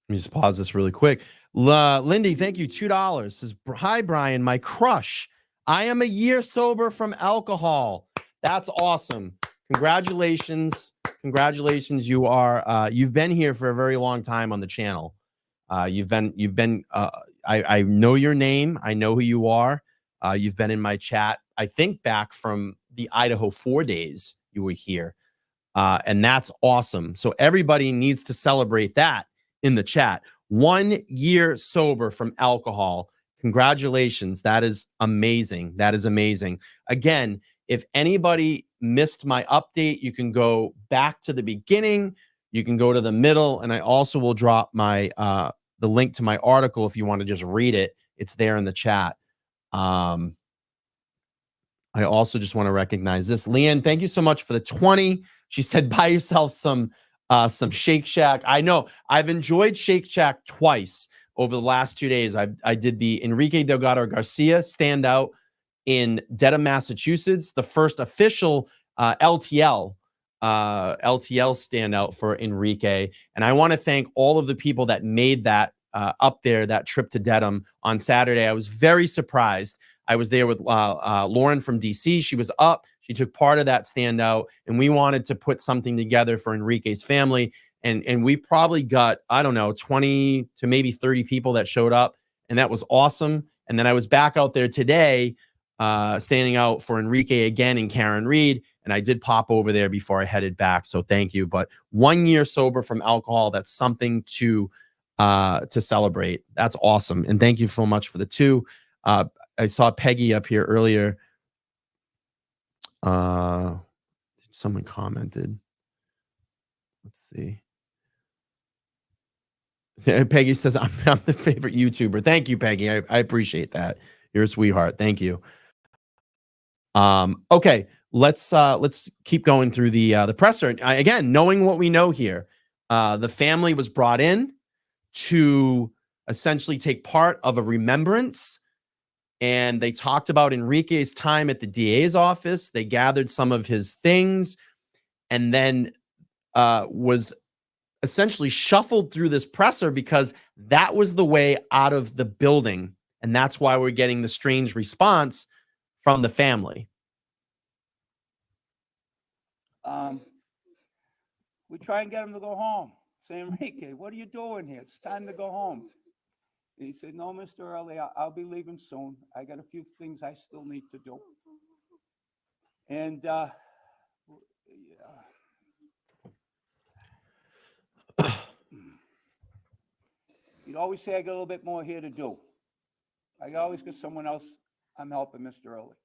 Let me just pause this really quick. Lindy, thank you. $2. Says, hi, Brian, my crush. I am a year sober from alcohol. That's awesome. Congratulations. Congratulations. You've been here for a very long time on the channel. I know your name. I know who you are. You've been in my chat. I think back from the Idaho 4 days you were here. And that's awesome. So everybody needs to celebrate that in the chat. 1 year sober from alcohol. Congratulations. That is amazing. That is amazing. Again, if anybody missed my update, you can go back to the beginning. You can go to the middle. And I also will drop my the link to my article if you want to just read it. It's there in the chat. I also just want to recognize this. Leanne, thank you so much for the 20. She said, buy yourself some Shake Shack. I know I've enjoyed Shake Shack twice over the last 2 days. I did the Enrique Delgado-Garcia standout in Dedham, Massachusetts, the first official LTL standout for Enrique. And I want to thank all of the people that made that up there, that trip to Dedham on Saturday. I was very surprised. I was there with Lauren from DC. She was up. She took part of that standout, and we wanted to put something together for Enrique's family. And we probably got, I don't know, 20 to maybe 30 people that showed up, and that was awesome. And then I was back out there today, standing out for Enrique again and Karen Reed, and I did pop over there before I headed back. So thank you. But 1 year sober from alcohol, that's something to celebrate. That's awesome. And thank you so much for the 2. I saw Peggy up here earlier. Someone commented. Let's see. Peggy says, I'm the favorite YouTuber. Thank you, Peggy. I appreciate that. You're a sweetheart. Thank you. Okay, let's keep going through the presser. Again, knowing what we know here, the family was brought in to essentially take part of a remembrance, and they talked about Enrique's time at the DA's office. They gathered some of his things, and then was essentially shuffled through this presser because that was the way out of the building, and that's why we're getting the strange response from the family. We try and get him to go home. Say, Enrique, what are you doing here? It's time to go home. And he said, no, Mr. Early, I'll be leaving soon. I got a few things I still need to do. And he'd always say, I got a little bit more here to do. I always got someone else I'm helping, Mr. Early.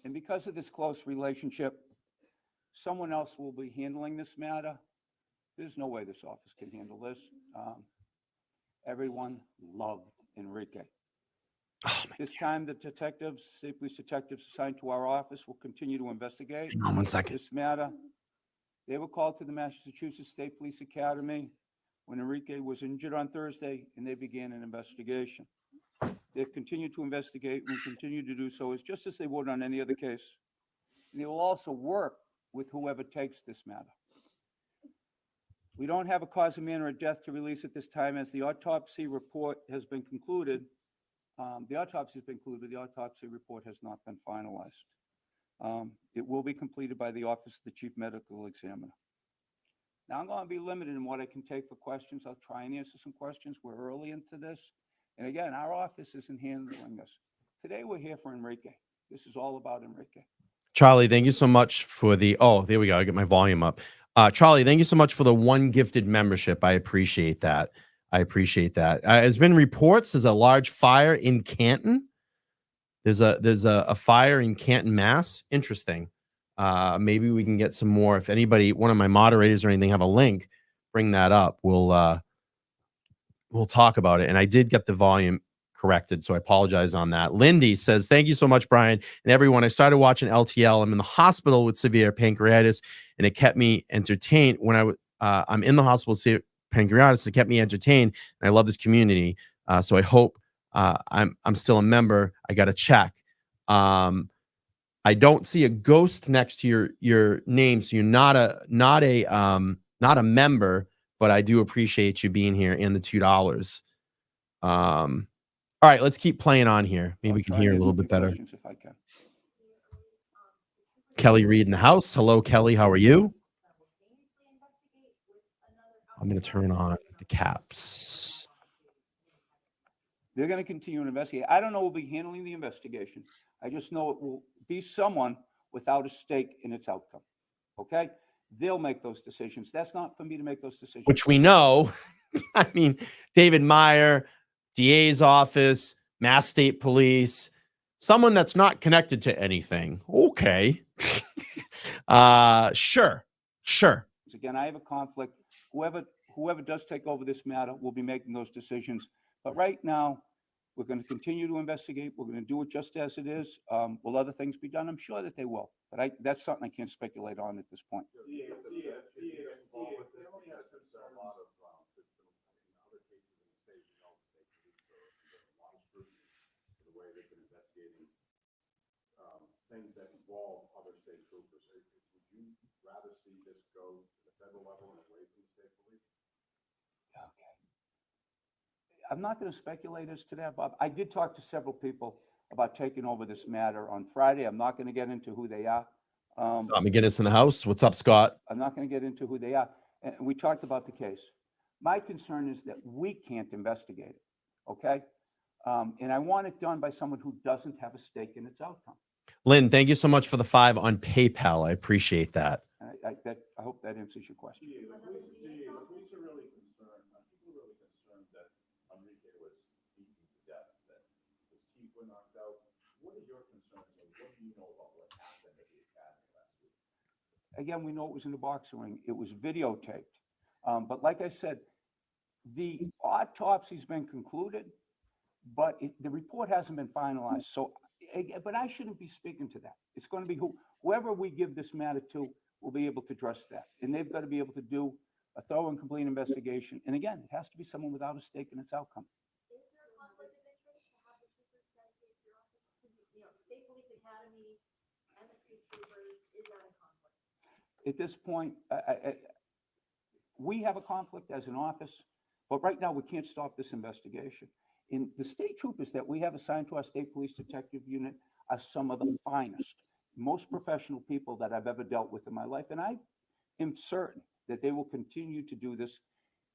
And because of this close relationship, someone else will be handling this matter. There's no way this office can handle this. Everyone loved Enrique. This time, the detectives, state police detectives assigned to our office will continue to investigate Hang on 1 second. this matter. They were called to the Massachusetts State Police Academy when Enrique was injured on Thursday, and they began an investigation. They've continued to investigate and continue to do so as just as they would on any other case. And they will also work with whoever takes this matter. We don't have a cause of manner of death to release at this time, as the autopsy report has been concluded. The autopsy has been concluded, the autopsy report has not been finalized. It will be completed by the Office of the Chief Medical Examiner. Now, I'm going to be limited in what I can take for questions. I'll try and answer some questions. We're early into this. And again, our office isn't handling this. Today, we're here for Enrique. This is all about Enrique. Charlie, thank you so much for the, oh, there we go. I get my volume up. Charlie, thank you so much for the one gifted membership. I appreciate that. I appreciate that. There's been reports there's a large fire in Canton. There's a fire in Canton, Mass. Interesting. Maybe we can get some more. If anybody, one of my moderators or anything, have a link, bring that up. We'll talk about it. And I did get the volume corrected, so I apologize on that. Lindy says, thank you so much, Brian, and everyone. I started watching LTL. I'm in the hospital with severe pancreatitis, and it kept me entertained when I'm in the hospital with severe pancreatitis. It kept me entertained, and I love this community. So I hope I'm still a member. I got to check. I don't see a ghost next to your name, so you're not a member, but I do appreciate you being here and the $2. All right, let's keep playing on here. Maybe we can hear a little bit better. If I can. Kelly Reed in the house. Hello, Kelly. How are you? I'm going to turn on the caps. They're going to continue to investigate. I don't know who will be handling the investigation. I just know it will be someone without a stake in its outcome. Okay? They'll make those decisions. That's not for me to make those decisions. Which we know. I mean, David Meyer, DA's office, Mass State Police, someone that's not connected to anything. Okay. Sure. Again, I have a conflict. Whoever does take over this matter will be making those decisions. But right now, we're going to continue to investigate. We're going to do it just as it is. Will other things be done? I'm sure that they will. But that's something I can't speculate on at this point. Things that involve other state troopers. Would you rather see this go to the federal level and away from the state police? Okay. I'm not going to speculate as to that, Bob. I did talk to several people about taking over this matter on Friday. I'm not going to get into who they are. Scott McGinnis in the house. What's up, Scott? I'm not going to get into who they are. And we talked about the case. My concern is that we can't investigate it, okay? And I want it done by someone who doesn't have a stake in its outcome. Lynn, thank you so much for the 5 on PayPal. I appreciate that. I hope that answers your question. The police are really concerned. People are really concerned that Enrique was beaten to death, that his teeth were knocked out. What are your concerns, and what do you know about what happened at the academy last week? Again, we know it was in the boxing ring. It was videotaped. But like I said, the autopsy's been concluded, but the report hasn't been finalized. So, but I shouldn't be speaking to that. It's going to be whoever we give this matter to will be able to address that. And they've got to be able to do a thorough and complete investigation. And again, it has to be someone without a stake in its outcome. At this point, we have a conflict as an office, but right now we can't stop this investigation. And the state troopers that we have assigned to our state police detective unit are some of the finest, most professional people that I've ever dealt with in my life. And I am certain that they will continue to do this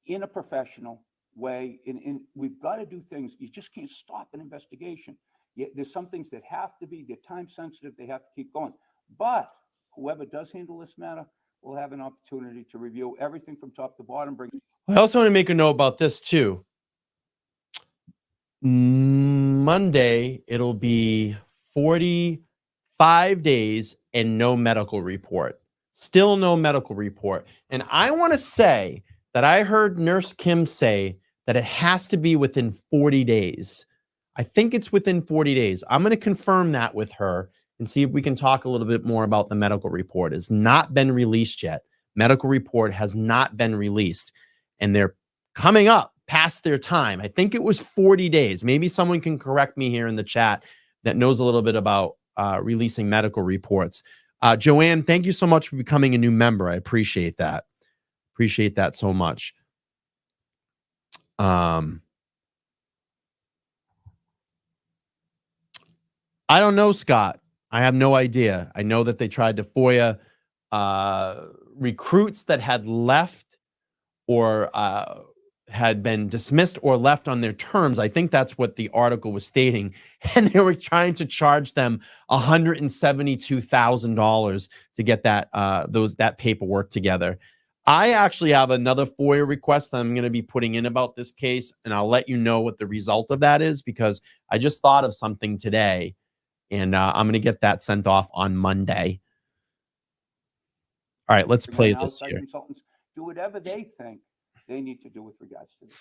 in a professional way. And we've got to do things. You just can't stop an investigation. There's some things that have to be, they're time sensitive, they have to keep going. But whoever does handle this matter will have an opportunity to review everything from top to bottom. I also want to make a note about this too. Monday, it'll be 45 days and no medical report. Still no medical report. And I want to say that I heard Nurse Kim say that it has to be within 40 days. I think it's within 40 days. I'm going to confirm that with her and see if we can talk a little bit more about the medical report. It's not been released yet. Medical report has not been released, and they're coming up past their time. I think it was 40 days. Maybe someone can correct me here in the chat that knows a little bit about releasing medical reports. Joanne, thank you so much for becoming a new member. I appreciate that. Appreciate that so much. I don't know, Scott. I have no idea. I know that they tried to FOIA recruits that had left or had been dismissed or left on their terms. I think that's what the article was stating. And they were trying to charge them $172,000 to get that paperwork together. I actually have another FOIA request that I'm going to be putting in about this case, and I'll let you know what the result of that is, because I just thought of something today, and I'm going to get that sent off on Monday. All right, let's play this here. Consultants do whatever they think they need to do with regards to this.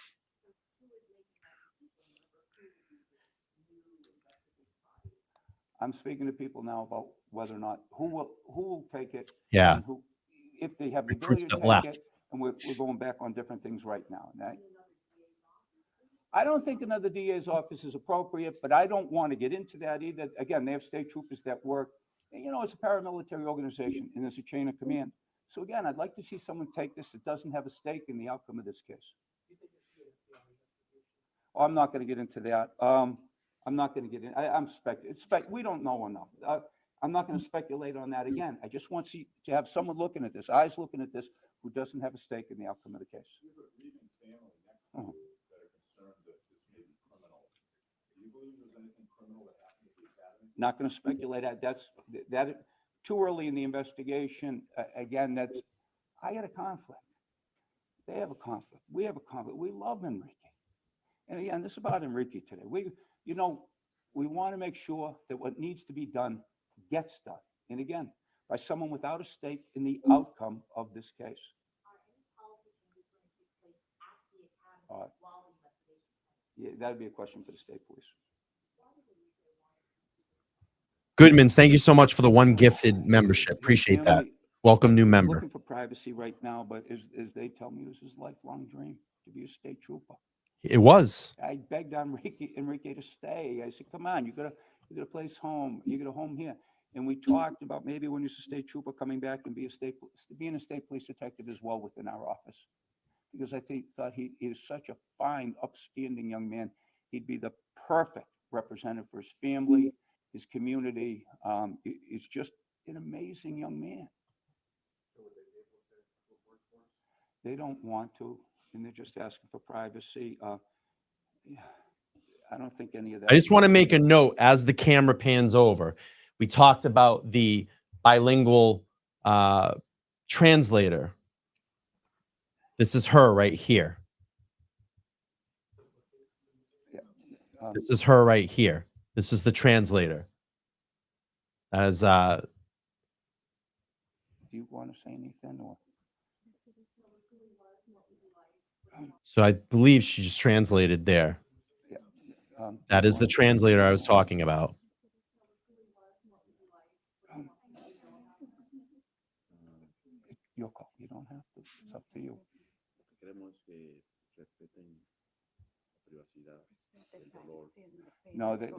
I'm speaking to people now about whether or not who will take it. Yeah. And who, if they have the Recruits ability to that take left. it, and we're going back on different things right now. And I don't think another DA's office is appropriate, but I don't want to get into that either. Again, they have state troopers that work. And, it's a paramilitary organization, and there's a chain of command. So again, I'd like to see someone take this that doesn't have a stake in the outcome of this case. Oh, I'm not going to get into that. I'm not going to get in. I'm speculating. We don't know enough. I'm not going to speculate on that again. I just want to have someone looking at this, eyes looking at this, who doesn't have a stake in the outcome of the case. Oh. Not going to speculate. That's too early in the investigation. Again, I had a conflict. They have a conflict. We have a conflict. We love Enrique. And again, this is about Enrique today. We want to make sure that what needs to be done gets done. And again, by someone without a stake in the outcome of this case. Yeah, that'd be a question for the state police. Goodmans, thank you so much for the one gifted membership. Appreciate that. Welcome, new member. Looking for privacy right now, but as they tell me, it was his lifelong dream to be a state trooper. It was. I begged Enrique to stay. I said, "Come on, you got a place home. You got a home here." And we talked about maybe when he's a state trooper coming back and being a state police detective as well within our office, because I thought he is such a fine, upstanding young man. He'd be the perfect representative for his family, his community. He's just an amazing young man. They don't want to, and they're just asking for privacy. I don't think any of that. I just want to make a note as the camera pans over. We talked about the bilingual translator. This is her right here. This is her right here. This is the translator. As do you want to say anything or? So I believe she just translated there. That is the translator I was talking about. Your call. You don't have to. It's up to you. No, they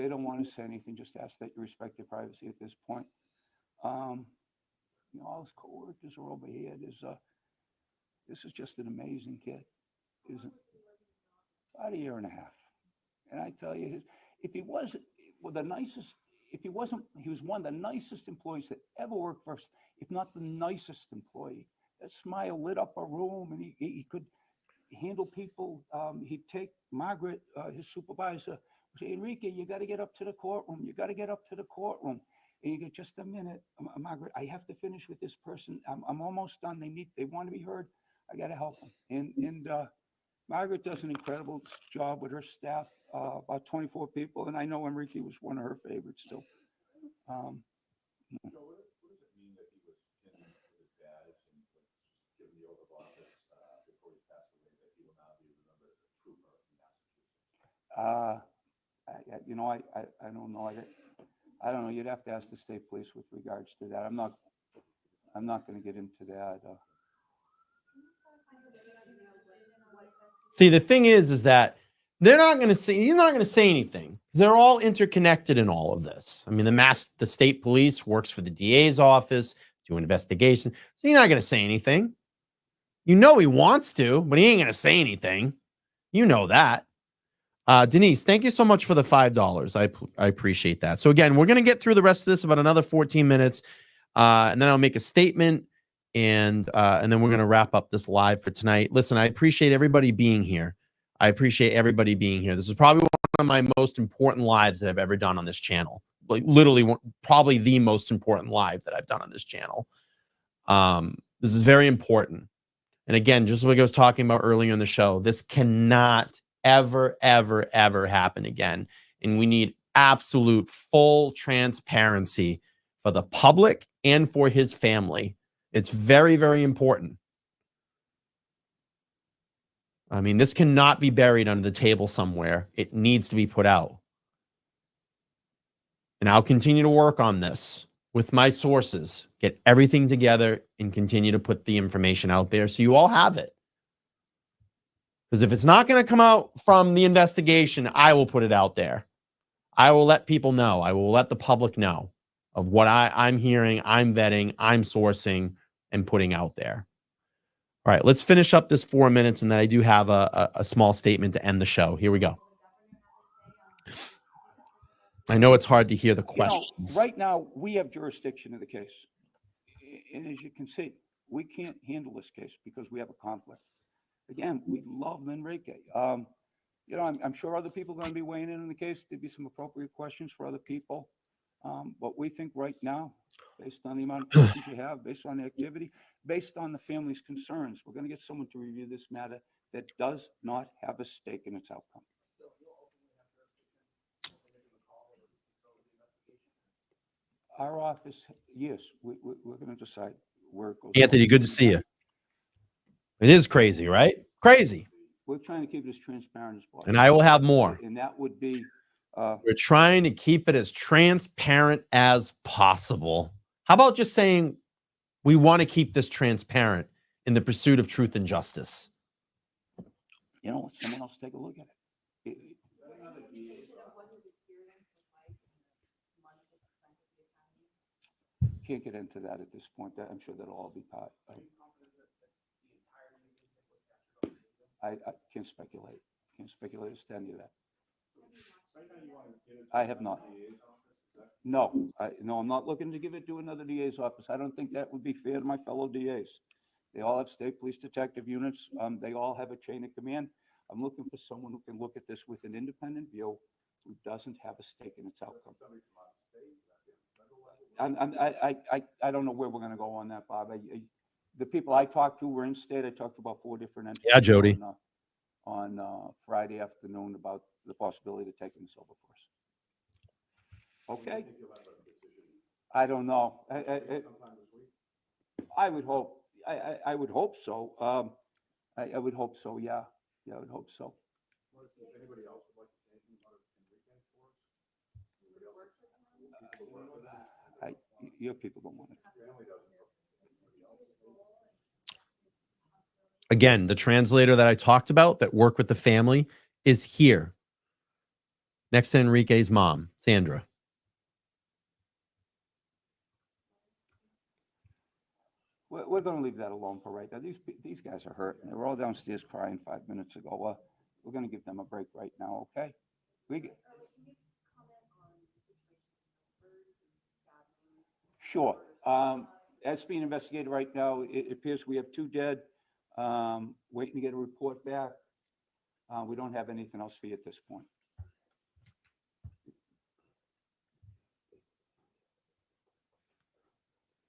don't want to say anything. Just ask that you respect their privacy at this point. You know, all his coworkers are over here. This is just an amazing kid. Isn't about a year and a half. And I tell you, if he wasn't well, the nicest, if he wasn't, he was one of the nicest employees that ever worked for us, if not the nicest employee. That smile lit up a room, and he could handle people. He'd take Margaret, his supervisor, say, Enrique, you got to get up to the courtroom. You got to get up to the courtroom. And you get just a minute, Margaret. I have to finish with this person. I'm almost done. They want to be heard. I got to help them. And Margaret does an incredible job with her staff, about 24 people, and I know Enrique was one of her favorites too. You know, I don't know. I don't know. You'd have to ask the state police with regards to that. I'm not going to get into that. See, the thing is that they're not going to say, he's not going to say anything. They're all interconnected in all of this. I mean, the state police works for the DA's office, do investigations. So you're not going to say anything. You know he wants to, but he ain't going to say anything. You know that. Denise, thank you so much for the $5. I appreciate that. So again, we're going to get through the rest of this about another 14 minutes. And then I'll make a statement. And then we're going to wrap up this live for tonight. Listen, I appreciate everybody being here. I appreciate everybody being here. This is probably one of my most important lives that I've ever done on this channel. Like literally, probably the most important live that I've done on this channel. This is very important. And again, just like I was talking about earlier in the show, this cannot ever, ever, ever happen again. And we need absolute full transparency for the public and for his family. It's very, very important. I mean, this cannot be buried under the table somewhere. It needs to be put out. And I'll continue to work on this with my sources, get everything together, and continue to put the information out there so you all have it. Because if it's not going to come out from the investigation, I will put it out there. I will let people know. I will let the public know of what I'm hearing, I'm vetting, I'm sourcing, and putting out there. All right, let's finish up this 4 minutes, and then I do have a small statement to end the show. Here we go. I know it's hard to hear the questions. You know, right now, we have jurisdiction of the case. And as you can see, we can't handle this case because we have a conflict. Again, we love Enrique. You know, I'm sure other people are going to be weighing in on the case. There'd be some appropriate questions for other people. But we think right now, based on the amount of questions you have, based on the activity, based on the family's concerns, we're going to get someone to review this matter that does not have a stake in its outcome. Our office, yes, we're going to decide where it goes. Anthony, good to see you. It is crazy, right? Crazy. We're trying to keep it as transparent as possible. And I will have more. And that would be... We're trying to keep it as transparent as possible. How about just saying we want to keep this transparent in the pursuit of truth and justice? You know, someone else take a look at it. Can't get into that at this point. I'm sure that'll all be part. I can't speculate. Can't speculate as to any of that. I have not. No, I'm not looking to give it to another DA's office. I don't think that would be fair to my fellow DAs. They all have state police detective units. They all have a chain of command. I'm looking for someone who can look at this with an independent view, who doesn't have a stake in its outcome. I don't know where we're going to go on that, Bob. The people I talked to were in state. I talked to about 4 different entities. Yeah, Jody. On Friday afternoon about the possibility of taking this over for us. Okay. I don't know. I would hope. I would hope so. I would hope so. Yeah. Yeah, I would hope so. Anybody else would like to say anything about Enrique for us? Your people don't want it. Again, the translator that I talked about that worked with the family is here next to Enrique's mom, Sandra. We're going to leave that alone for right now. These guys are hurting. They were all downstairs crying 5 minutes ago. We're going to give them a break right now, okay? Sure. That's being investigated right now. It appears we have 2 dead. Waiting to get a report back. We don't have anything else for you at this point.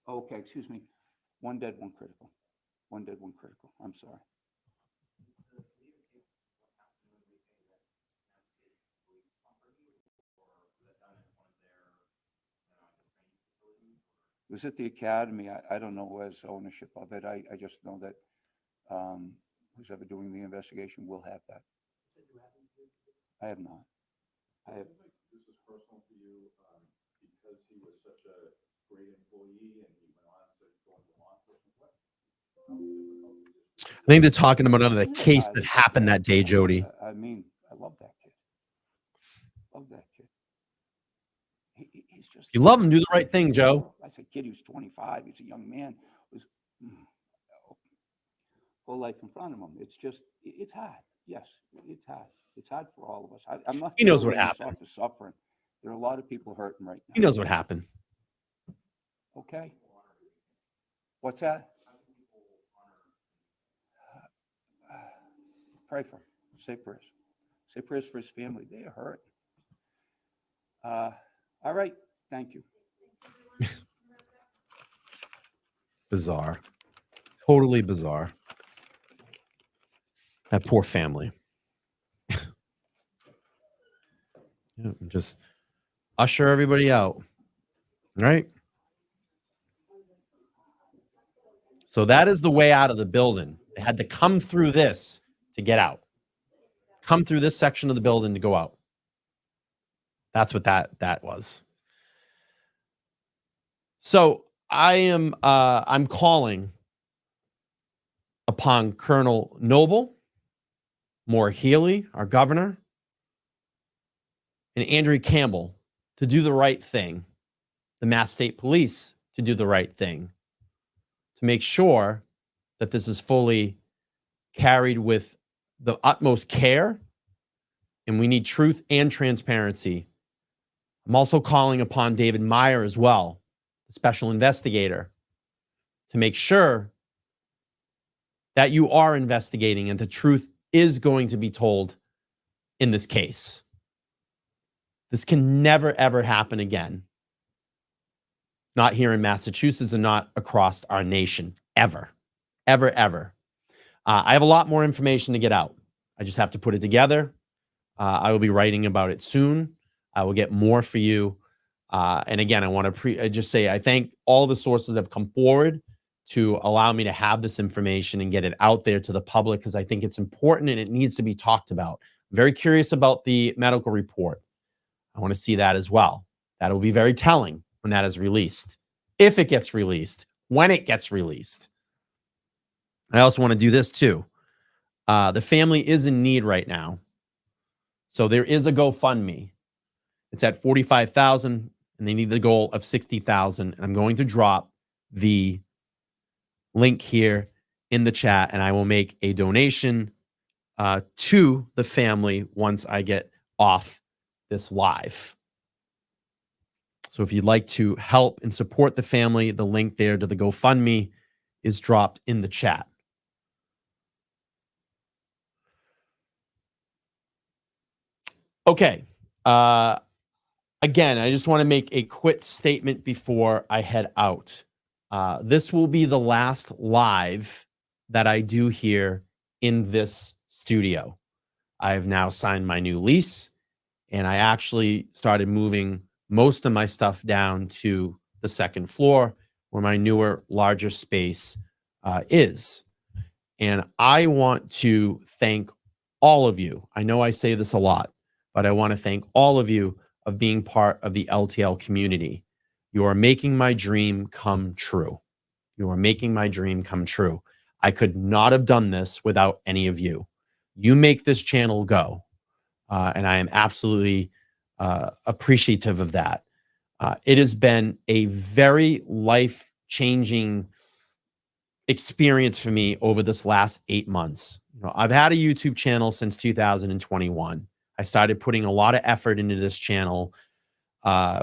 Okay, excuse me. 1 dead, 1 critical. 1 dead, 1 critical. I'm sorry. It was at the academy. I don't know who has ownership of it. I just know that who's ever doing the investigation will have that. I have not. This is personal for you because he was such a great employee and he went on to go into law enforcement. I think they're talking about another case that happened that day, Jody. I mean, I love that kid. Love that kid. He's just. You love him, do the right thing, Joe. I said, kid, he was 25. He's a young man. Whole life in front of him. It's just, it's hard. Yes, it's hard. It's hard for all of us. I'm not. He knows what happened. For suffering. There are a lot of people hurting right now. He knows what happened. Okay. What's that? Pray for him. Say prayers. Say prayers for his family. They are hurt. All right. Thank you. Bizarre. Totally bizarre. That poor family. Yeah, just usher everybody out. Right? So that is the way out of the building. They had to come through this to get out. Come through this section of the building to go out. That's what that was. So I'm calling upon Colonel Noble, Maura Healey, our governor, and Andrew Campbell to do the right thing, the Mass State Police to do the right thing, to make sure that this is fully carried with the utmost care, and we need truth and transparency. I'm also calling upon David Meyer as well, the special investigator, to make sure that you are investigating and the truth is going to be told in this case. This can never, ever happen again. Not here in Massachusetts and not across our nation, ever, ever, ever. I have a lot more information to get out. I just have to put it together. I will be writing about it soon. I will get more for you. And again, I want to just say I thank all the sources that have come forward to allow me to have this information and get it out there to the public, because I think it's important and it needs to be talked about. I'm very curious about the medical report. I want to see that as well. That will be very telling when that is released, if it gets released, when it gets released. I also want to do this too. The family is in need right now. So there is a GoFundMe. It's at $45,000 and they need the goal of $60,000. And I'm going to drop the link here in the chat and I will make a donation to the family once I get off this live. So if you'd like to help and support the family, the link there to the GoFundMe is dropped in the chat. Okay. Again, I just want to make a quick statement before I head out. This will be the last live that I do here in this studio. I have now signed my new lease, and I actually started moving most of my stuff down to the second floor where my newer, larger space is. And I want to thank all of you. I know I say this a lot, but I want to thank all of you of being part of the LTL community. You are making my dream come true. You are making my dream come true. I could not have done this without any of you. You make this channel go. And I am absolutely appreciative of that. It has been a very life-changing experience for me over this last 8 months. You know, I've had a YouTube channel since 2021. I started putting a lot of effort into this channel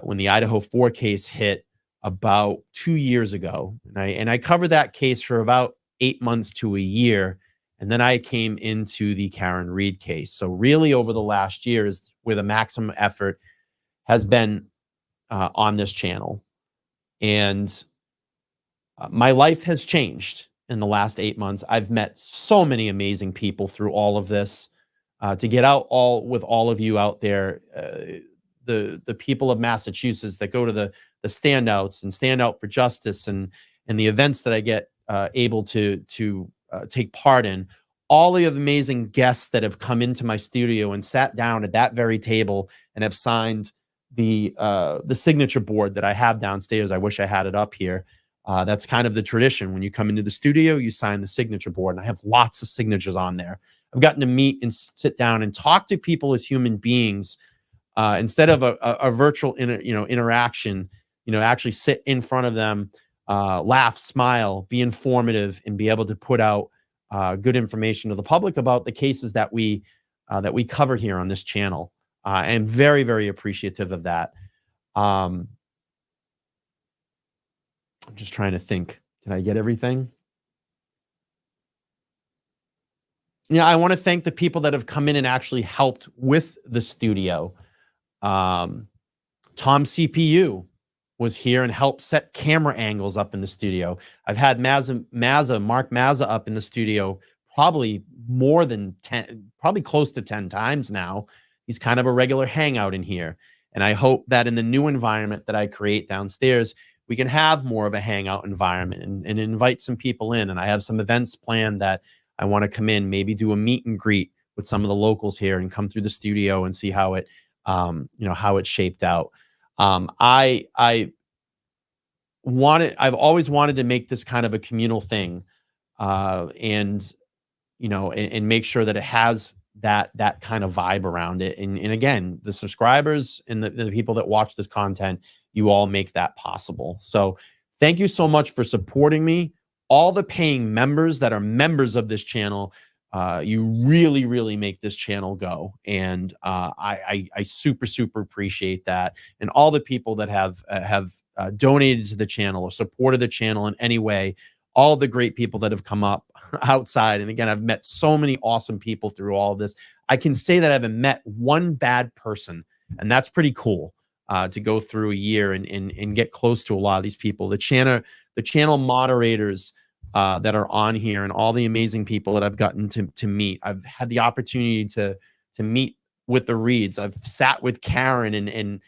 when the Idaho 4 case hit about 2 years ago. And I covered that case for about 8 months to a year. And then I came into the Karen Reed case. So really over the last year is where the maximum effort has been on this channel. And my life has changed in the last 8 months. I've met so many amazing people through all of this. To get out with all of you out there, the people of Massachusetts that go to the standouts and stand out for justice and the events that I get able to take part in, all the amazing guests that have come into my studio and sat down at that very table and have signed the signature board that I have downstairs. I wish I had it up here. That's kind of the tradition. When you come into the studio, you sign the signature board, and I have lots of signatures on there. I've gotten to meet and sit down and talk to people as human beings instead of a virtual interaction. Actually sit in front of them, laugh, smile, be informative, and be able to put out good information to the public about the cases that we cover here on this channel. I am very, very appreciative of that. I'm just trying to think. Did I get everything? I want to thank the people that have come in and actually helped with the studio. Tom CPU was here and helped set camera angles up in the studio. I've had Mark Mazza up in the studio probably more than 10, probably close to 10 times now. He's kind of a regular hangout in here. And I hope that in the new environment that I create downstairs, we can have more of a hangout environment and invite some people in. And I have some events planned that I want to come in, maybe do a meet and greet with some of the locals here and come through the studio and see how it, how it shaped out. I've always wanted to make this kind of a communal thing, and make sure that it has that kind of vibe around it. And again, the subscribers and the people that watch this content, you all make that possible. So thank you so much for supporting me. All the paying members that are members of this channel, you really, really make this channel go. And I super, super appreciate that. And all the people that have donated to the channel or supported the channel in any way, all the great people that have come up outside. And again, I've met so many awesome people through all of this. I can say that I haven't met one bad person, and that's pretty cool to go through a year and get close to a lot of these people. The channel moderators that are on here and all the amazing people that I've gotten to meet. I've had the opportunity to meet with the Reeds. I've sat with Karen and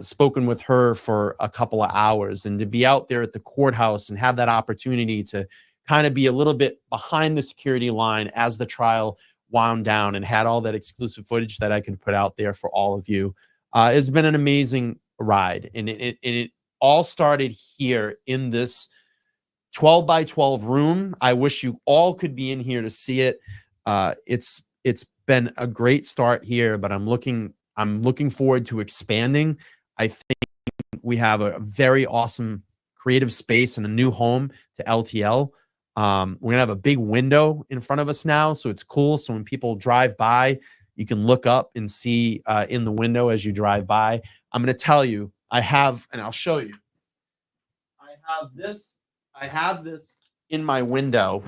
spoken with her for a couple of hours, and to be out there at the courthouse and have that opportunity to kind of be a little bit behind the security line as the trial wound down and had all that exclusive footage that I could put out there for all of you. It's been an amazing ride. And it all started here in this 12 by 12 room. I wish you all could be in here to see it. It's been a great start here, but I'm looking forward to expanding. I think we have a very awesome creative space and a new home to LTL. We're gonna have a big window in front of us now, so it's cool. So when people drive by, you can look up and see in the window as you drive by. I'm gonna tell you, I have, and I'll show you. I have this in my window.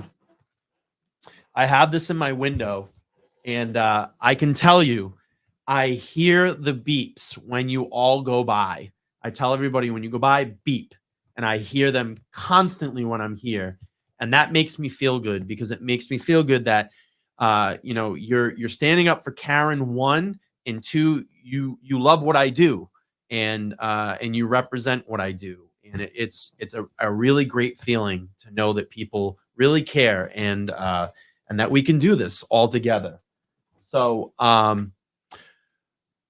I have this in my window, and I can tell you, I hear the beeps when you all go by. I tell everybody when you go by, beep, and I hear them constantly when I'm here. And that makes me feel good, because it makes me feel good that you're standing up for Karen, 1, and 2, you love what I do, and you represent what I do. And it's a really great feeling to know that people really care and that we can do this all together. So,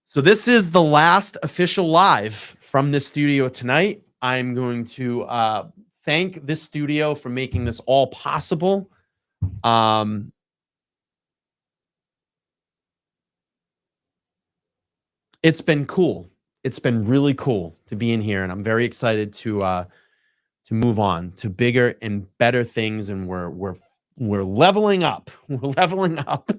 so this is the last official live from this studio tonight. I'm going to thank this studio for making this all possible. It's been cool. It's been really cool to be in here, and I'm very excited to move on to bigger and better things. And we're leveling up. We're leveling up.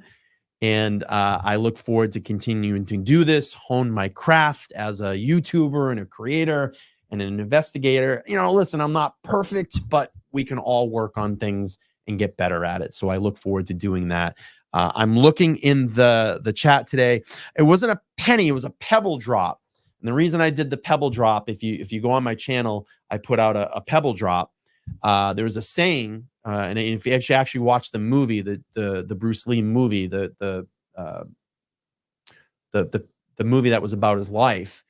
And I look forward to continuing to do this, hone my craft as a YouTuber and a creator and an investigator. You know, listen, I'm not perfect, but we can all work on things and get better at it. So I look forward to doing that. I'm looking in the chat today. It wasn't a penny, it was a pebble drop. And the reason I did the pebble drop, if you go on my channel, I put out a pebble drop. There was a saying, and if you actually watch the movie, the Bruce Lee movie, the movie that was about his life,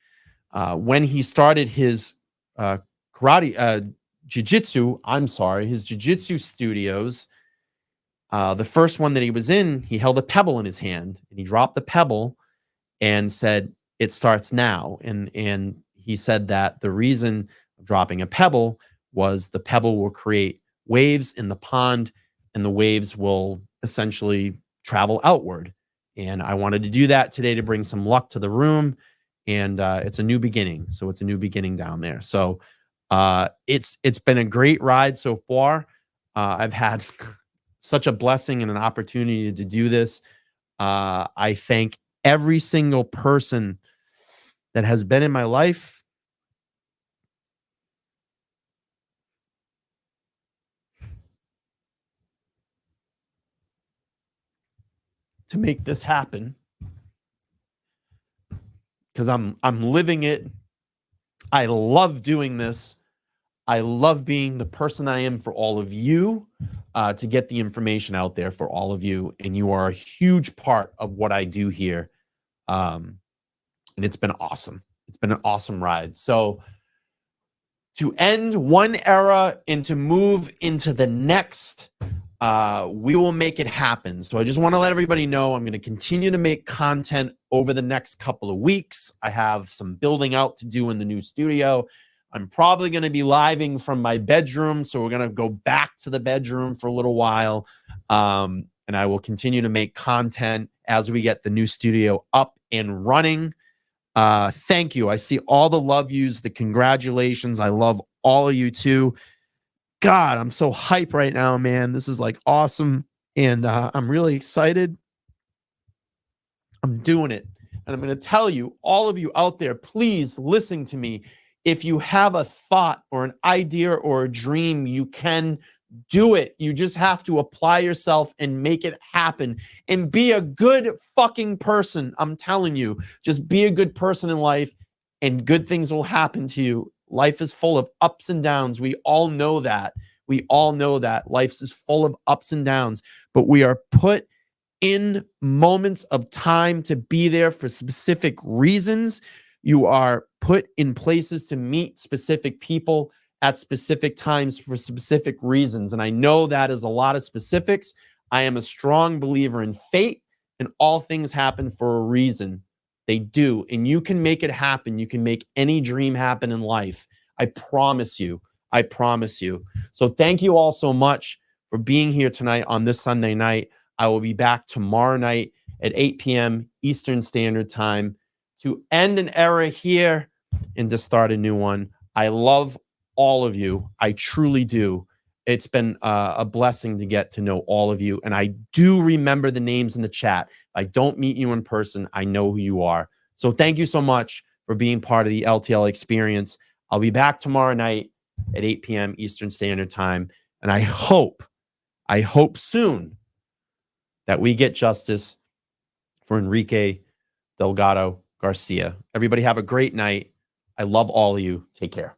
when he started his karate jiu-jitsu, his jiu-jitsu studios, the first one that he was in, he held a pebble in his hand and he dropped the pebble and said, "It starts now." And he said that the reason of dropping a pebble was the pebble will create waves in the pond and the waves will essentially travel outward. And I wanted to do that today to bring some luck to the room. And it's a new beginning. So it's a new beginning down there. So it's been a great ride so far. I've had such a blessing and an opportunity to do this. I thank every single person that has been in my life. To make this happen, because I'm living it. I love doing this. I love being the person that I am for all of you, to get the information out there for all of you, and you are a huge part of what I do here. And it's been awesome. It's been an awesome ride. So to end one era and to move into the next, we will make it happen. So I just want to let everybody know I'm going to continue to make content over the next couple of weeks. I have some building out to do in the new studio. I'm probably going to be living from my bedroom. So we're going to go back to the bedroom for a little while. And I will continue to make content as we get the new studio up and running. Thank you. I see all the love yous, the congratulations. I love all of you too. God, I'm so hype right now, man. This is like awesome. And I'm really excited. I'm doing it. And I'm going to tell you, all of you out there, please listen to me. If you have a thought or an idea or a dream, you can do it. You just have to apply yourself and make it happen and be a good fucking person. I'm telling you, just be a good person in life and good things will happen to you. Life is full of ups and downs. We all know that. We all know that. Life is full of ups and downs, but we are put in moments of time to be there for specific reasons. You are put in places to meet specific people at specific times for specific reasons. And I know that is a lot of specifics. I am a strong believer in fate, and all things happen for a reason. They do. And you can make it happen. You can make any dream happen in life. I promise you. I promise you. So thank you all so much for being here tonight on this Sunday night. I will be back tomorrow night at 8 p.m. Eastern Standard Time to end an era here and to start a new one. I love all of you. I truly do. It's been a blessing to get to know all of you. And I do remember the names in the chat. If I don't meet you in person, I know who you are. So thank you so much for being part of the LTL experience. I'll be back tomorrow night at 8 p.m. Eastern Standard Time. And I hope soon that we get justice for Enrique Delgado-Garcia. Everybody have a great night. I love all of you. Take care.